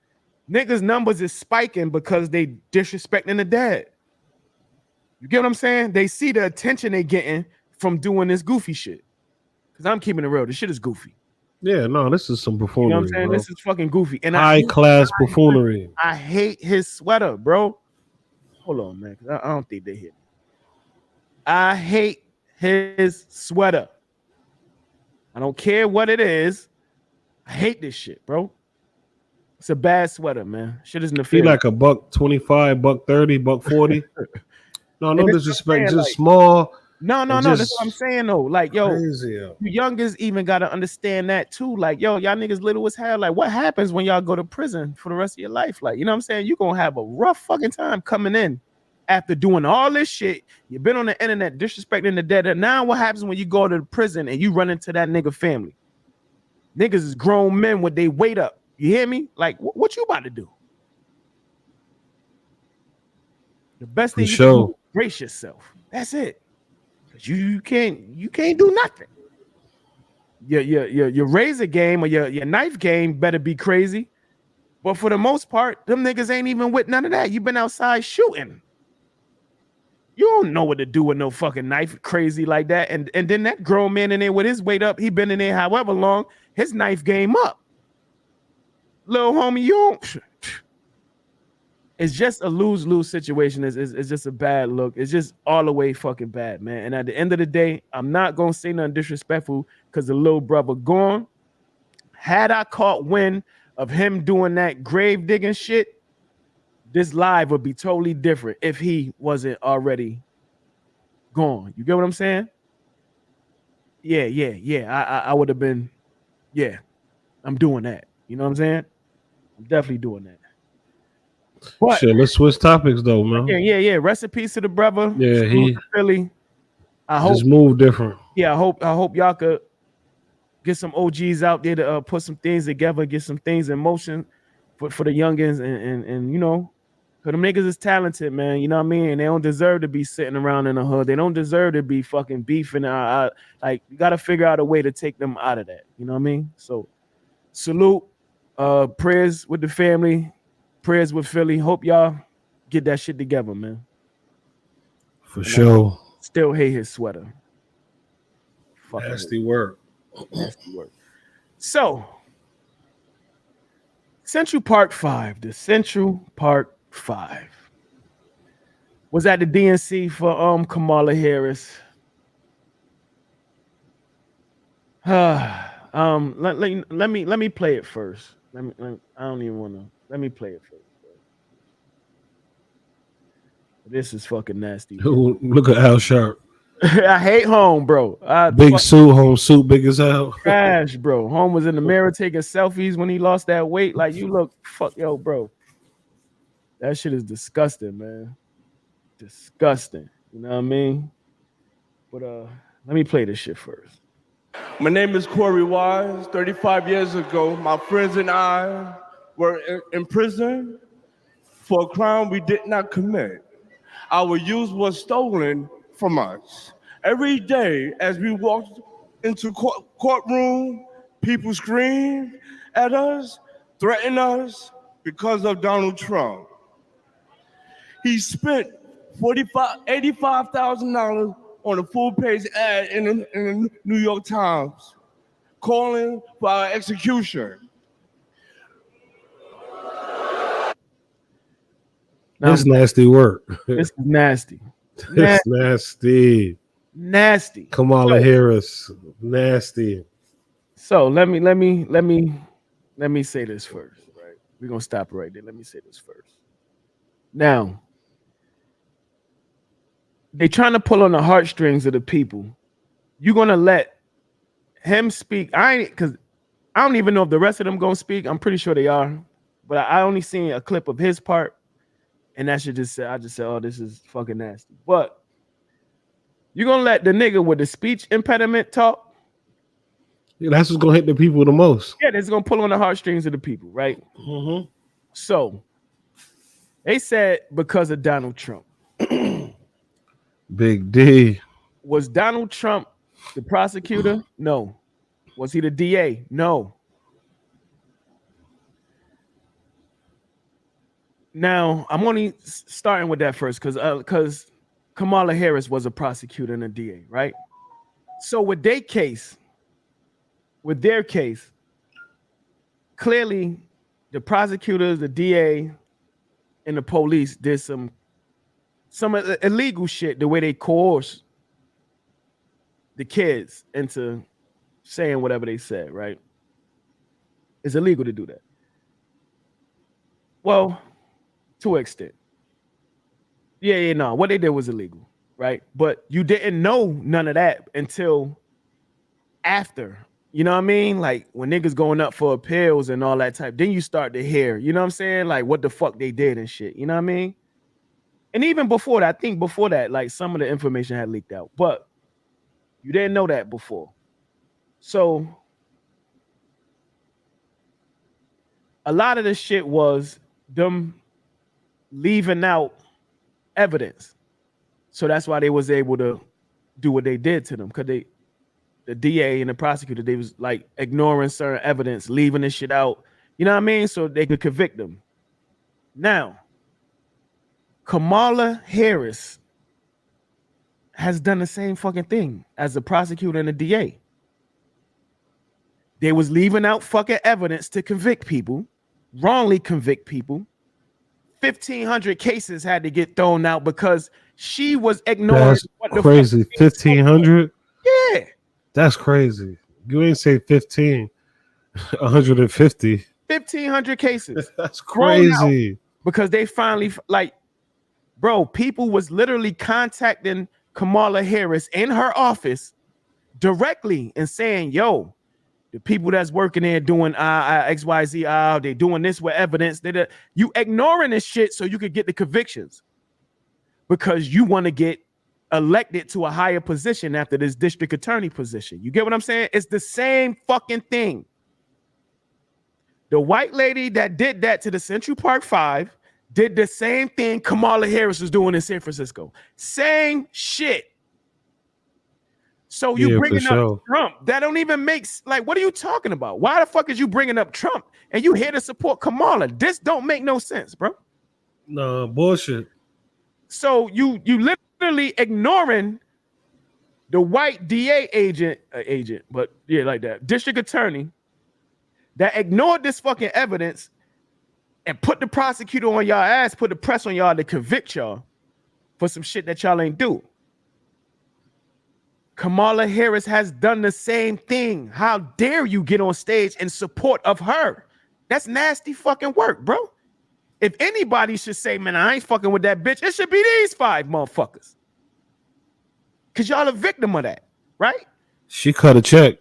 niggas' numbers is spiking because they disrespecting the dad. You get what I'm saying? They see the attention they getting from doing this goofy shit. Because I'm keeping it real. This shit is goofy. Yeah, no, this is some buffoonery. You know what I'm saying? Bro. This is fucking goofy. And high class buffoonery. I hate his sweater, bro. Hold on, man. I don't think they hit me. I hate his sweater. I don't care what it is. I hate this shit, bro. It's a bad sweater, man. Shit is nefarious. He like a $125, $130, $140. No disrespect, just like, small. No. That's what I'm saying though. Like, yo, you youngers even gotta understand that too. Like, yo, y'all niggas little as hell. Like, what happens when y'all go to prison for the rest of your life? Like, you know what I'm saying? You're gonna have a rough fucking time coming in after doing all this shit. You've been on the internet disrespecting the dead. And now what happens when you go to the prison and you run into that nigga family? Niggas is grown men with their weight up. You hear me? Like, what you about to do? The best thing you can do is brace yourself. That's it. Cause you can't do nothing. Your razor game or your knife game better be crazy. But for the most part, them niggas ain't even with none of that. You been outside shooting. You don't know what to do with no fucking knife crazy like that. And then that grown man in there with his weight up, he been in there however long, his knife game up. Little homie, you don't. It's just a lose-lose situation. It's just a bad look. It's just all the way fucking bad, man. And at the end of the day, I'm not gonna say nothing disrespectful because the little brother gone. Had I caught wind of him doing that grave digging shit, this live would be totally different if he wasn't already gone. You get what I'm saying? Yeah. I would have been, yeah, I'm doing that. You know what I'm saying? I'm definitely doing that. But, shit, let's switch topics though, man. Yeah. Rest in peace to the brother. Yeah, he Philly. I hope just moved different. Yeah, I hope y'all could get some OGs out there to put some things together, get some things in motion for the youngins, and you know, because them niggas is talented, man. You know what I mean? And they don't deserve to be sitting around in the hood. They don't deserve to be fucking beefing. Like, you got to figure out a way to take them out of that. You know what I mean? So, salute. Prayers with the family. Prayers with Philly. Hope y'all get that shit together, man. For sure. Still hate his sweater. Nasty work. Nasty work. So, Central Park 5. The Central Park 5 was at the DNC for Kamala Harris. Let me play it first. I don't even want to. Let me play it first. This is fucking nasty. Look at Al Sharp. I hate Home, bro. Big suit, home suit, big as hell. Trash, bro. Home was in the mirror taking selfies when he lost that weight. Like, you look, bro. That shit is disgusting, man. Disgusting. You know what I mean? But let me play this shit first. My name is Corey Wise. 35 years ago, my friends and I were in prison for a crime we did not commit. Our youth was stolen from us. Every day as we walked into courtroom, people screamed at us, threatened us because of Donald Trump. He spent $85,000 on a full-page ad in the New York Times, calling for our execution. That's nasty work. This is nasty. That's nasty. Nasty. Kamala Harris. Nasty. So let me say this first, right? We're gonna stop right there. Let me say this first. Now, they trying to pull on the heartstrings of the people. You're gonna let him speak. Because I don't even know if the rest of them gonna speak. I'm pretty sure they are, but I only seen a clip of his part, and that should just say, I just said, oh, this is fucking nasty. But you're gonna let the nigga with the speech impediment talk? Yeah, that's what's gonna hit the people the most. Yeah, that's gonna pull on the heartstrings of the people, right? Mm-hmm. So they said because of Donald Trump. Big D. Was Donald Trump the prosecutor? No. Was he the DA? No. Now, I'm only starting with that first because Kamala Harris was a prosecutor and a DA, right? So with their case, clearly the prosecutors, the DA, and the police did some illegal shit, the way they coerced the kids into saying whatever they said, right? It's illegal to do that. Well, to an extent. Yeah, no. What they did was illegal, right? But you didn't know none of that until after. You know what I mean? Like when niggas going up for appeals and all that type, then you start to hear, you know what I'm saying? Like what the fuck they did and shit. You know what I mean? And even before that, I think before that, like some of the information had leaked out, but you didn't know that before. So a lot of this shit was them leaving out evidence. So that's why they was able to do what they did to them. Because the DA and the prosecutor, they was like ignoring certain evidence, leaving this shit out, You know what I mean? So they could convict them. Now, Kamala Harris has done the same fucking thing as the prosecutor and the DA. They was leaving out fucking evidence to convict people, wrongly convict people. 1,500 cases had to get thrown out because she was ignoring. That's what the crazy. 1,500. Yeah, That's crazy. You ain't say 15. 150. 1,500 cases. That's crazy. Because they finally like, bro, people was literally contacting Kamala Harris in her office directly and saying, yo, the people that's working there doing XYZ, they doing this with evidence. You ignoring this shit so you could get the convictions because you want to get elected to a higher position after this district attorney position. You get what I'm saying? It's the same fucking thing. The white lady that did that to the Central Park 5 did the same thing Kamala Harris was doing in San Francisco. Same shit. So you bringing up Trump. That don't even make, like, what are you talking about? Why the fuck is you bringing up Trump and you here to support Kamala? This don't make no sense, bro. No, bullshit. So you literally ignoring the white DA agent, but yeah, like that, district attorney that ignored this fucking evidence and put the prosecutor on y'all ass, put the press on y'all to convict y'all for some shit that y'all ain't do. Kamala Harris has done the same thing. How dare you get on stage in support of her? That's nasty fucking work, bro. If anybody should say, man, I ain't fucking with that bitch, it should be these 5 motherfuckers. Because y'all a victim of that, right? She cut a check.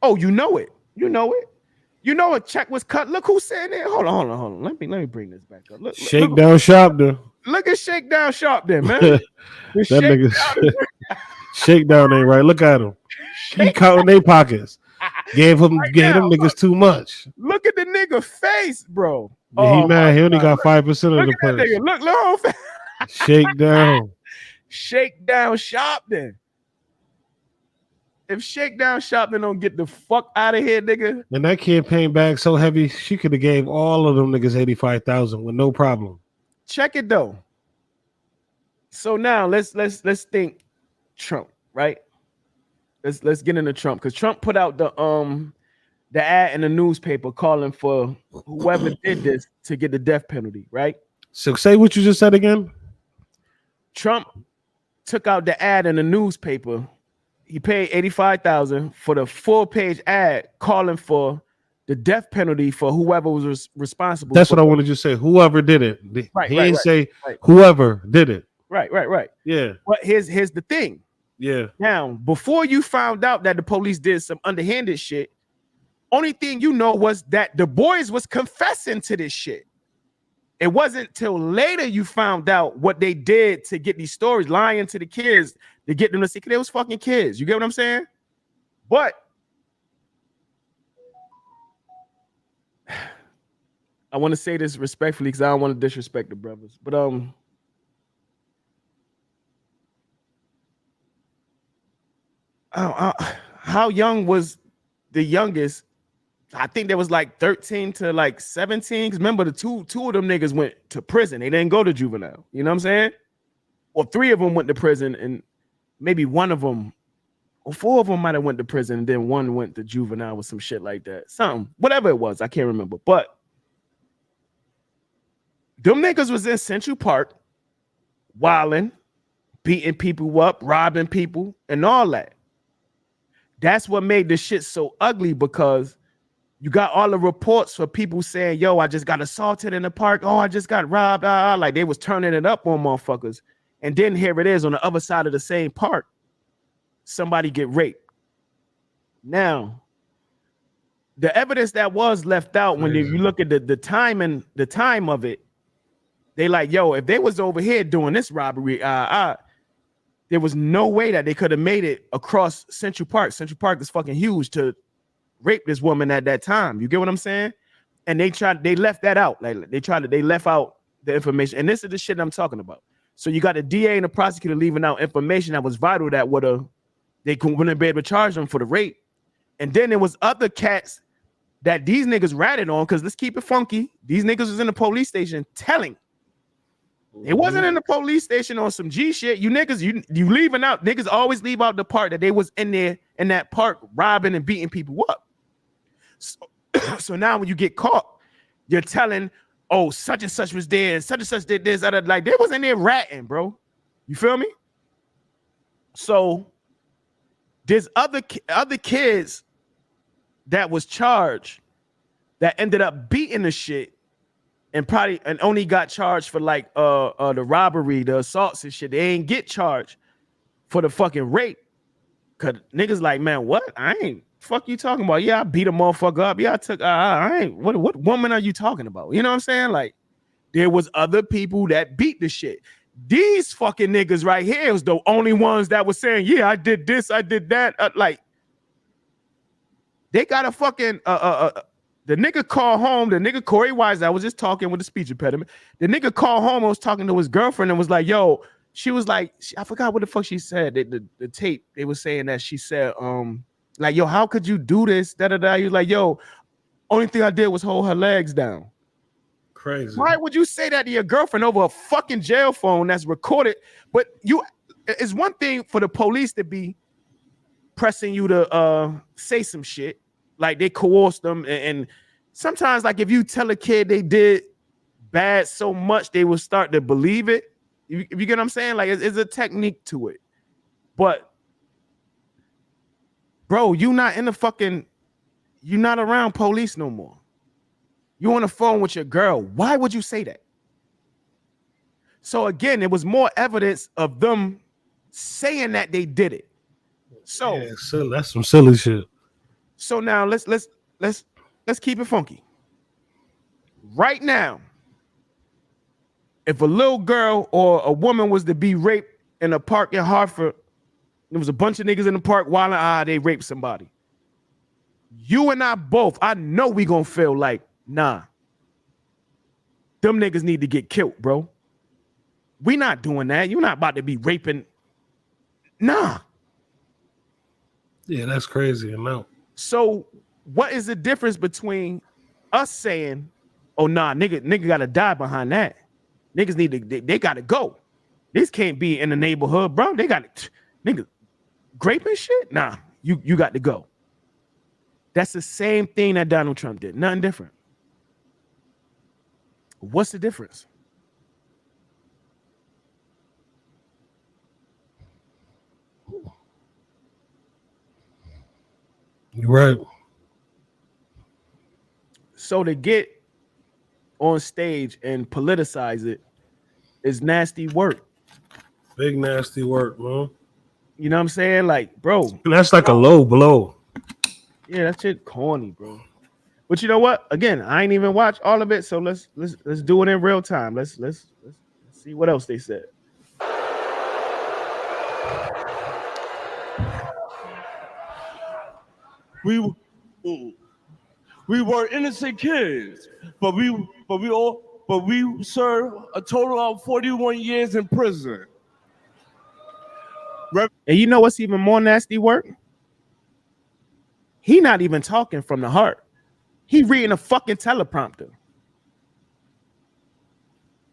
Oh, you know it. You know it. You know a check was cut. Look who's saying there. Hold on. Let me bring this back up. Look, Shakedown Sharpton. Look at Shakedown Sharpton, man. That nigga Shakedown ain't right. Look at him. He counting their pockets. Gave them niggas too much. Look at the nigga face, bro. Yeah, he mad. He only got 5% of the punch. Look. Shakedown. Shakedown Sharpton. If Shakedown Sharpton don't get the fuck out of here, nigga. And that campaign bag so heavy, she could have gave all of them niggas 85,000 with no problem. Check it though. So now let's think Trump, right? Let's get into Trump because Trump put out the ad in the newspaper calling for whoever did this to get the death penalty, right? So say what you just said again. Trump took out the ad in the newspaper. He paid $85,000 for the full-page ad calling for the death penalty for whoever was responsible. That's what I wanted you to say. Whoever did it. He didn't say right. Whoever did it. Right. Yeah. But here's the thing. Yeah. Now, before you found out that the police did some underhanded shit, only thing you know was that the boys was confessing to this shit. It wasn't till later you found out what they did to get these stories, lying to the kids to get them to say they was fucking kids. You get what I'm saying? But I want to say this respectfully because I don't want to disrespect the brothers. But how young was the youngest? I think there was like 13 to like 17. Because remember, the two of them niggas went to prison. They didn't go to juvenile. You know what I'm saying? Or 3 of them went to prison, and maybe 1 of them, or 4 of them might have went to prison, and then 1 went to juvenile with some shit like that. Something, whatever it was, I can't remember. But them niggas was in Central Park, wilding, beating people up, robbing people, and all that. That's what made this shit so ugly because you got all the reports for people saying, yo, I just got assaulted in the park. Oh, I just got robbed. Like they was turning it up on motherfuckers. And then here it is on the other side of the same park. Somebody get raped. Now, the evidence that was left out when you look at the time of it, they like, yo, if they was over here doing this robbery, there was no way that they could have made it across Central Park. Central Park is fucking huge to rape this woman at that time. You get what I'm saying? And they left that out. Like they left out the information. And this is the shit I'm talking about. So you got the DA and the prosecutor leaving out information that was vital that they wouldn't be able to charge them for the rape. And then there was other cats that these niggas ratted on, because let's keep it funky. These niggas was in the police station telling. It wasn't in the police station on some G shit. You niggas, you leaving out. Niggas always leave out the part that they was in there in that park robbing and beating people up. So now when you get caught, you're telling, oh, such and such was there, and such did this, other, like they was in there ratting, bro. You feel me? So there's other kids that was charged that ended up beating the shit and only got charged for like the robbery, the assaults and shit. They ain't get charged for the fucking rape. Cause niggas like, man, what? I ain't fuck you talking about. Yeah, I beat a motherfucker up. Yeah, I took I ain't what woman are you talking about? You know what I'm saying? Like there was other people that beat the shit. These fucking niggas right here was the only ones that was saying, yeah, I did this, I did that. Like they got a fucking the nigga called home. The nigga Corey Wise, I was just talking with a speech impediment. The nigga called home and was talking to his girlfriend and was like, yo, she was like, I forgot what the fuck she said. The tape, they was saying that she said, like, yo, how could you do this? Da da da. You like, yo, only thing I did was hold her legs down. Crazy. Why would you say that to your girlfriend over a fucking jail phone that's recorded? But it's one thing for the police to be pressing you to say some shit, like they coerce them, and sometimes, like if you tell a kid they did bad so much, they will start to believe it. You get what I'm saying? Like it's a technique to it. But bro, you're not around police no more. You on the phone with your girl. Why would you say that? So again, it was more evidence of them saying that they did it. So yeah, that's some silly shit. So now let's keep it funky. Right now, if a little girl or a woman was to be raped in a park in Hartford, there was a bunch of niggas in the park while they raped somebody. You and I both, I know we gonna feel like, nah, them niggas need to get killed, bro. We not doing that. You're not about to be raping. Nah. Yeah, that's crazy. No. So what is the difference between us saying, oh nah, nigga gotta die behind that? Niggas need to, they gotta go. This can't be in the neighborhood, bro. They got it. Nigga, grape and shit? Nah, you got to go. That's the same thing that Donald Trump did. Nothing different. What's the difference? You're right. So to get on stage and politicize it is nasty work. Big nasty work, man. You know what I'm saying? Like, bro. That's like a low blow. Yeah, that shit corny, bro. But you know what? Again, I ain't even watch all of it, so let's do it in real time. Let's see what else they said. We were innocent kids, but we served a total of 41 years in prison. And you know what's even more nasty work? He not even talking from the heart. He reading a fucking teleprompter.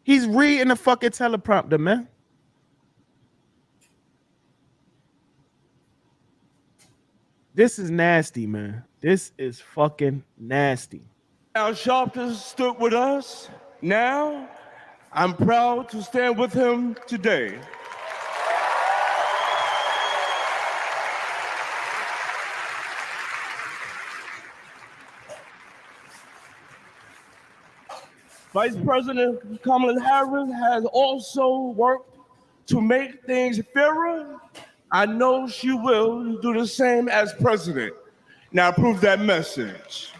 He's reading a fucking teleprompter, man. This is nasty, man. This is fucking nasty. Al Sharpton stood with us. Now, I'm proud to stand with him today. Vice President Kamala Harris has also worked to make things fairer. I know she will do the same as president. Now prove that message.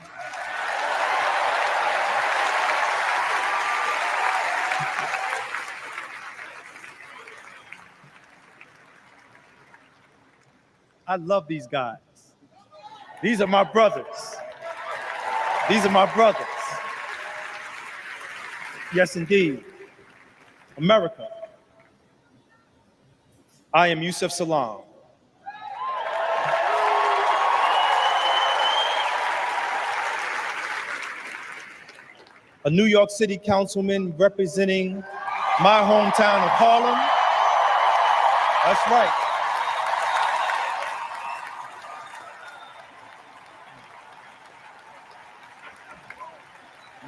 I love these guys. These are my brothers. These are my brothers. Yes, indeed. America. I am Yusuf Salaam. a New York City councilman representing my hometown of Harlem. That's right.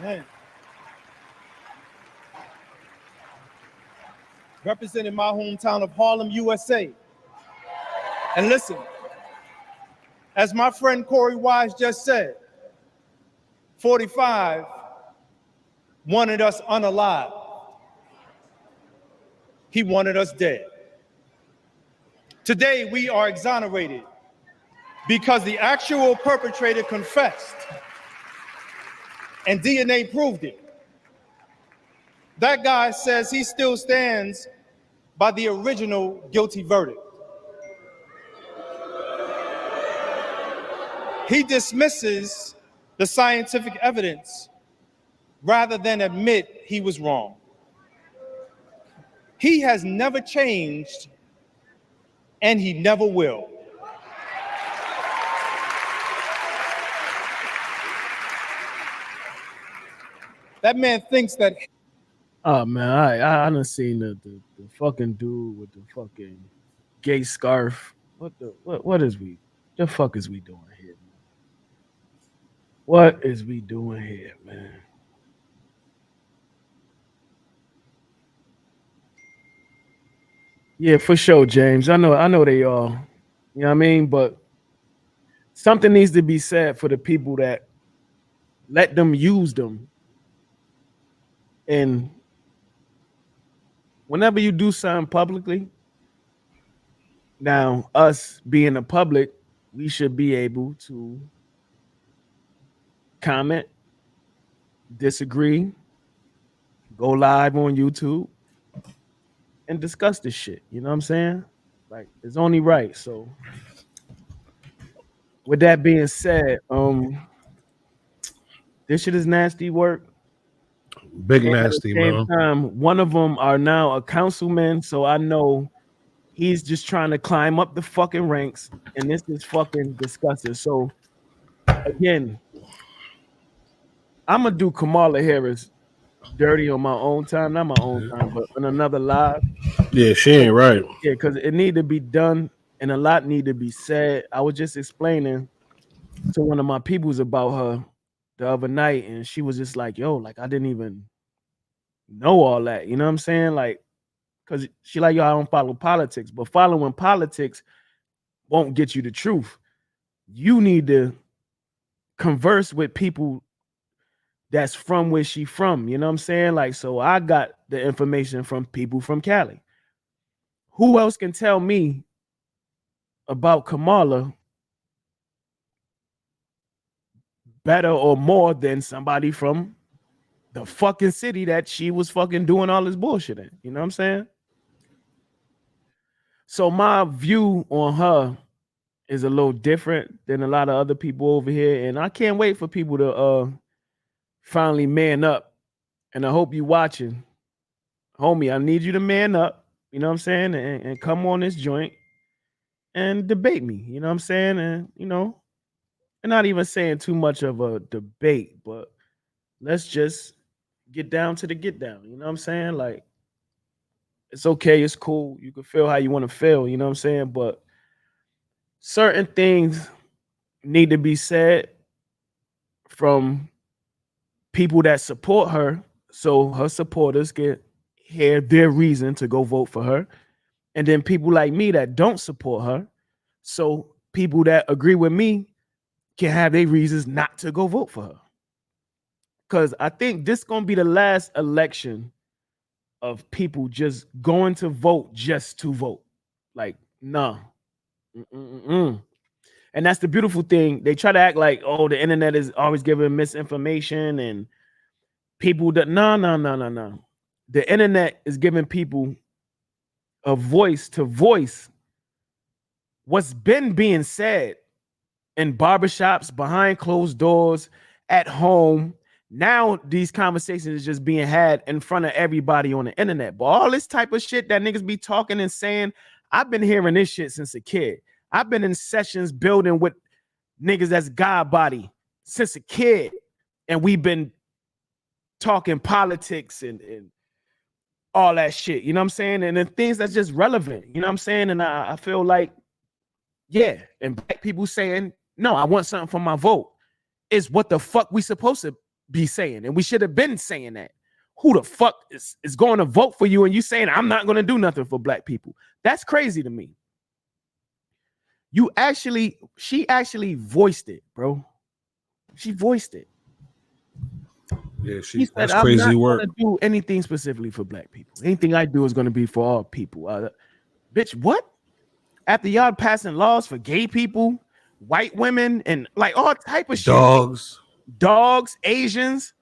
Man. Representing my hometown of Harlem, USA. And listen, as my friend Corey Wise just said, 45 wanted us unalive. He wanted us dead. Today, we are exonerated because the actual perpetrator confessed and DNA proved it. That guy says he still stands by the original guilty verdict. He dismisses the scientific evidence rather than admit he was wrong. He has never changed, and he never will. That man thinks that. Oh man, I done seen the fucking dude with the fucking gay scarf. What is we? The fuck is we doing here? What is we doing here, man? Yeah, for sure, James. I know they all. You know what I mean? But something needs to be said for the people that let them use them. And whenever you do something publicly, now us being the public, we should be able to comment, disagree, go live on YouTube, and discuss this shit. You know what I'm saying? Like, it's only right. So with that being said, this shit is nasty work. Big And nasty, at the same man. time, one of them are now a councilman, so I know he's just trying to climb up the fucking ranks, and this is fucking disgusting. So again, I'm gonna do Kamala Harris dirty on my own time, not my own time, but on another live. Yeah, she ain't right. Yeah, because it need to be done, and a lot need to be said. I was just explaining to one of my peoples about her the other night, and she was just like, "Yo, like I didn't even know all that." You know what I'm saying? Like, because she like, "Yo, I don't follow politics," but following politics won't get you the truth. You need to converse with people that's from where she from. You know what I'm saying? Like, so I got the information from people from Cali. Who else can tell me about Kamala better or more than somebody from the fucking city that she was fucking doing all this bullshit in? You know what I'm saying? So my view on her is a little different than a lot of other people over here, and I can't wait for people to finally man up. And I hope you watching, homie. I need you to man up. You know what I'm saying? And come on this joint and debate me. You know what I'm saying? And and not even saying too much of a debate, but let's just get down to the get down. You know what I'm saying? Like, it's okay, it's cool. You can feel how you want to feel, you know what I'm saying? But certain things need to be said from people that support her, so her supporters get hear their reason to go vote for her. And then people like me that don't support her, so people that agree with me can have their reasons not to go vote for her. Because I think this is going to be the last election of people just going to vote just to vote. Like, no. And that's the beautiful thing. They try to act like, oh, the internet is always giving misinformation and people that, no. The internet is giving people a voice to voice what's been being said in barbershops, behind closed doors, at home. Now these conversations is just being had in front of everybody on the internet. But all this type of shit that niggas be talking and saying, I've been hearing this shit since a kid. I've been in sessions building with niggas that's God body since a kid. And we've been talking politics and all that shit. You know what I'm saying? And the things that's just relevant. You know what I'm saying? And I feel like, yeah, and black people saying, no, I want something for my vote is what the fuck we supposed to be saying. And we should have been saying that. Who the fuck is going to vote for you and you saying I'm not going to do nothing for black people? That's crazy to me. She actually voiced it, bro. She voiced it. Yeah, She said, that's I'm crazy not work. gonna do anything specifically for black people. Anything I do is gonna be for all people. Bitch, what? After y'all passing laws for gay people, white women, and like all type of shit. Dogs, Asians.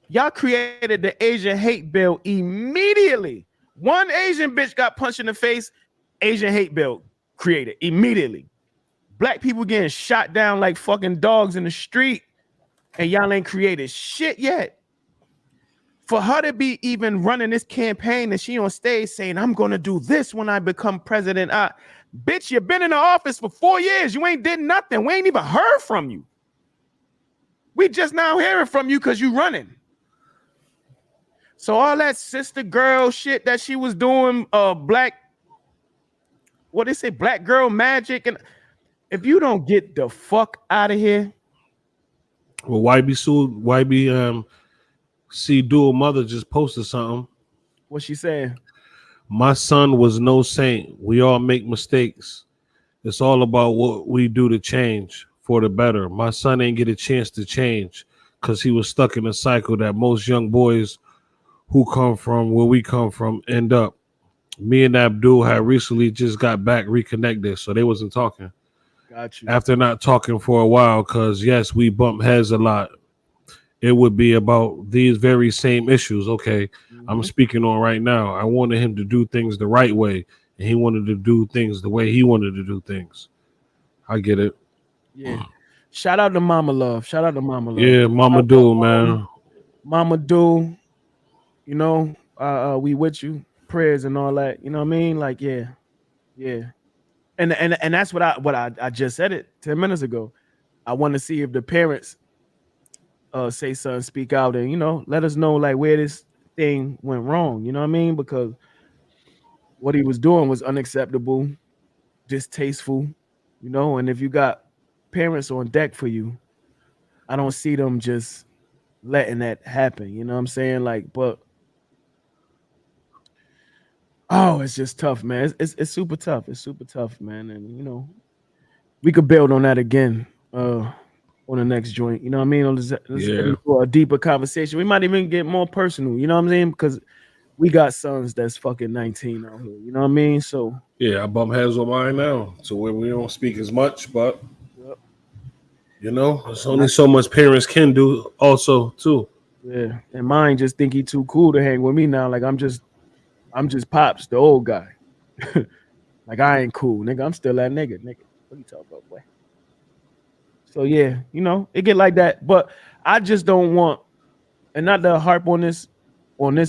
Y'all created the Asian hate bill immediately. One Asian bitch got punched in the face. Asian hate bill created immediately. Black people getting shot down like fucking dogs in the street, and y'all ain't created shit yet. For her to be even running this campaign and she on stage saying, I'm gonna do this when I become president. Bitch, you've been in the office for 4 years. You ain't did nothing. We ain't even heard from you. We just now hearing from you because you running. So all that sister girl shit that she was doing, black girl magic, and if you don't get the fuck out of here. Well, Ybc Dul mother just posted something. What she saying? My son was no saint. We all make mistakes. It's all about what we do to change for the better. My son ain't get a chance to change because he was stuck in a cycle that most young boys who come from where we come from end up. Me and Abdul had recently just got back reconnected, so they wasn't talking. Got you. After not talking for a while, because yes, we bump heads a lot. It would be about these very same issues. Okay, I'm speaking on right now. I wanted him to do things the right way, and he wanted to do things the way he wanted to do things. I get it. Yeah. Shout out to Mama Love. Shout out to Mama Love. Yeah, Mama Dul, man. Mama Dul, you know, we with you. Prayers and all that. You know what I mean? Like, yeah. And that's what I just said it 10 minutes ago. I want to see if the parents say something, speak out, and let us know like where this thing went wrong. You know what I mean? Because what he was doing was unacceptable, distasteful, and if you got parents on deck for you, I don't see them just letting that happen. You know what I'm saying? Like, but it's just tough, man. It's super tough. It's super tough, man. And we could build on that again on the next joint. You know what I mean? Let's do a deeper conversation. We might even get more personal. You know what I'm saying? Because we got sons that's fucking 19 out here. You know what I mean? So yeah, I bump heads with mine now, so where we don't speak as much, but there's only so much parents can do also too. Yeah, and mine just think he too cool to hang with me now. Like I'm just Pops, the old guy. Like I ain't cool, nigga. I'm still that nigga. What you talking about, boy? So yeah, it get like that. But I just don't want, and not to harp on this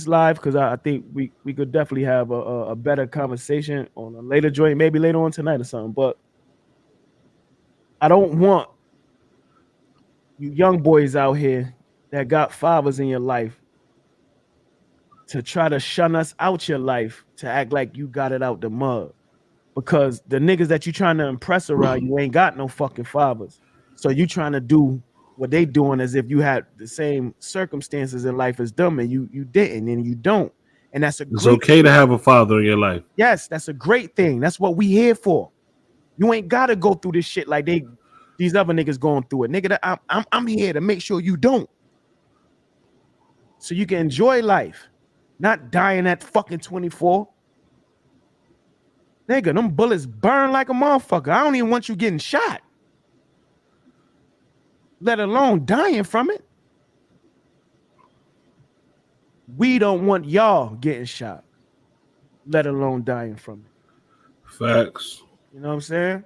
live, because I think we could definitely have a better conversation on a later joint, maybe later on tonight or something. But I don't want you young boys out here that got fathers in your life to try to shun us out your life, to act like you got it out the mud, because the niggas that you trying to impress around you ain't got no fucking fathers. So you trying to do what they doing as if you had the same circumstances in life as them, and you didn't, and you don't. And that's it's okay to have a father in your life. Yes, that's a great thing. That's what we here for. You ain't gotta go through this shit like these other niggas going through it. Nigga, I'm here to make sure you don't. So you can enjoy life. Not dying at fucking 24. Nigga, them bullets burn like a motherfucker. I don't even want you getting shot, let alone dying from it. We don't want y'all getting shot, let alone dying from it. Facts. You know what I'm saying?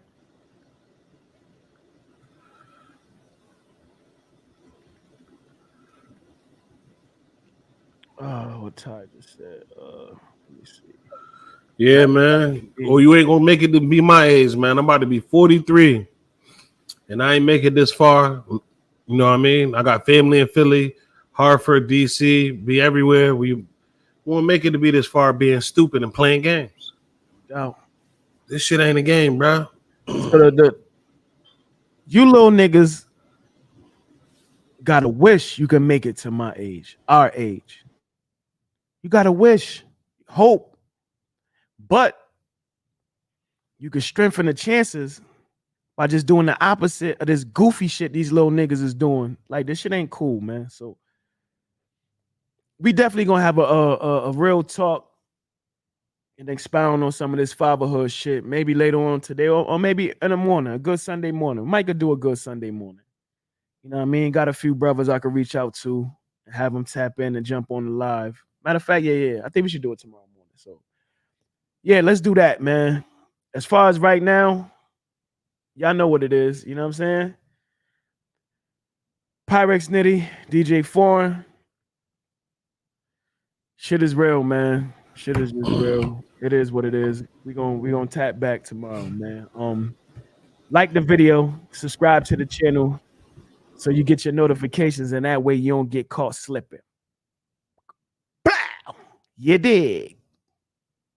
Oh, what Ty just said. Let me see. Yeah, man. Oh, you ain't gonna make it to be my age, man. I'm about to be 43, and I ain't make it this far. You know what I mean? I got family in Philly, Hartford, DC, be everywhere. We won't make it to be this far being stupid and playing games. No. This shit ain't a game, bro. So you little niggas gotta wish you can make it to my age, our age. You gotta wish, hope, but you can strengthen the chances by just doing the opposite of this goofy shit these little niggas is doing. Like, this shit ain't cool, man. So we definitely gonna have a real talk and expound on some of this fatherhood shit. Maybe later on today, or maybe in the morning, a good Sunday morning. Mike could do a good Sunday morning. You know what I mean? Got a few brothers I could reach out to and have them tap in and jump on the live. Matter of fact, yeah. I think we should do it tomorrow morning. So yeah, let's do that, man. As far as right now, y'all know what it is. You know what I'm saying? Pyrex Nitty, DJ Foreign. Shit is real, man. Shit is just real. It is what it is. We gonna tap back tomorrow, man. Like the video, subscribe to the channel so you get your notifications, and that way you don't get caught slipping. Blah! You dig?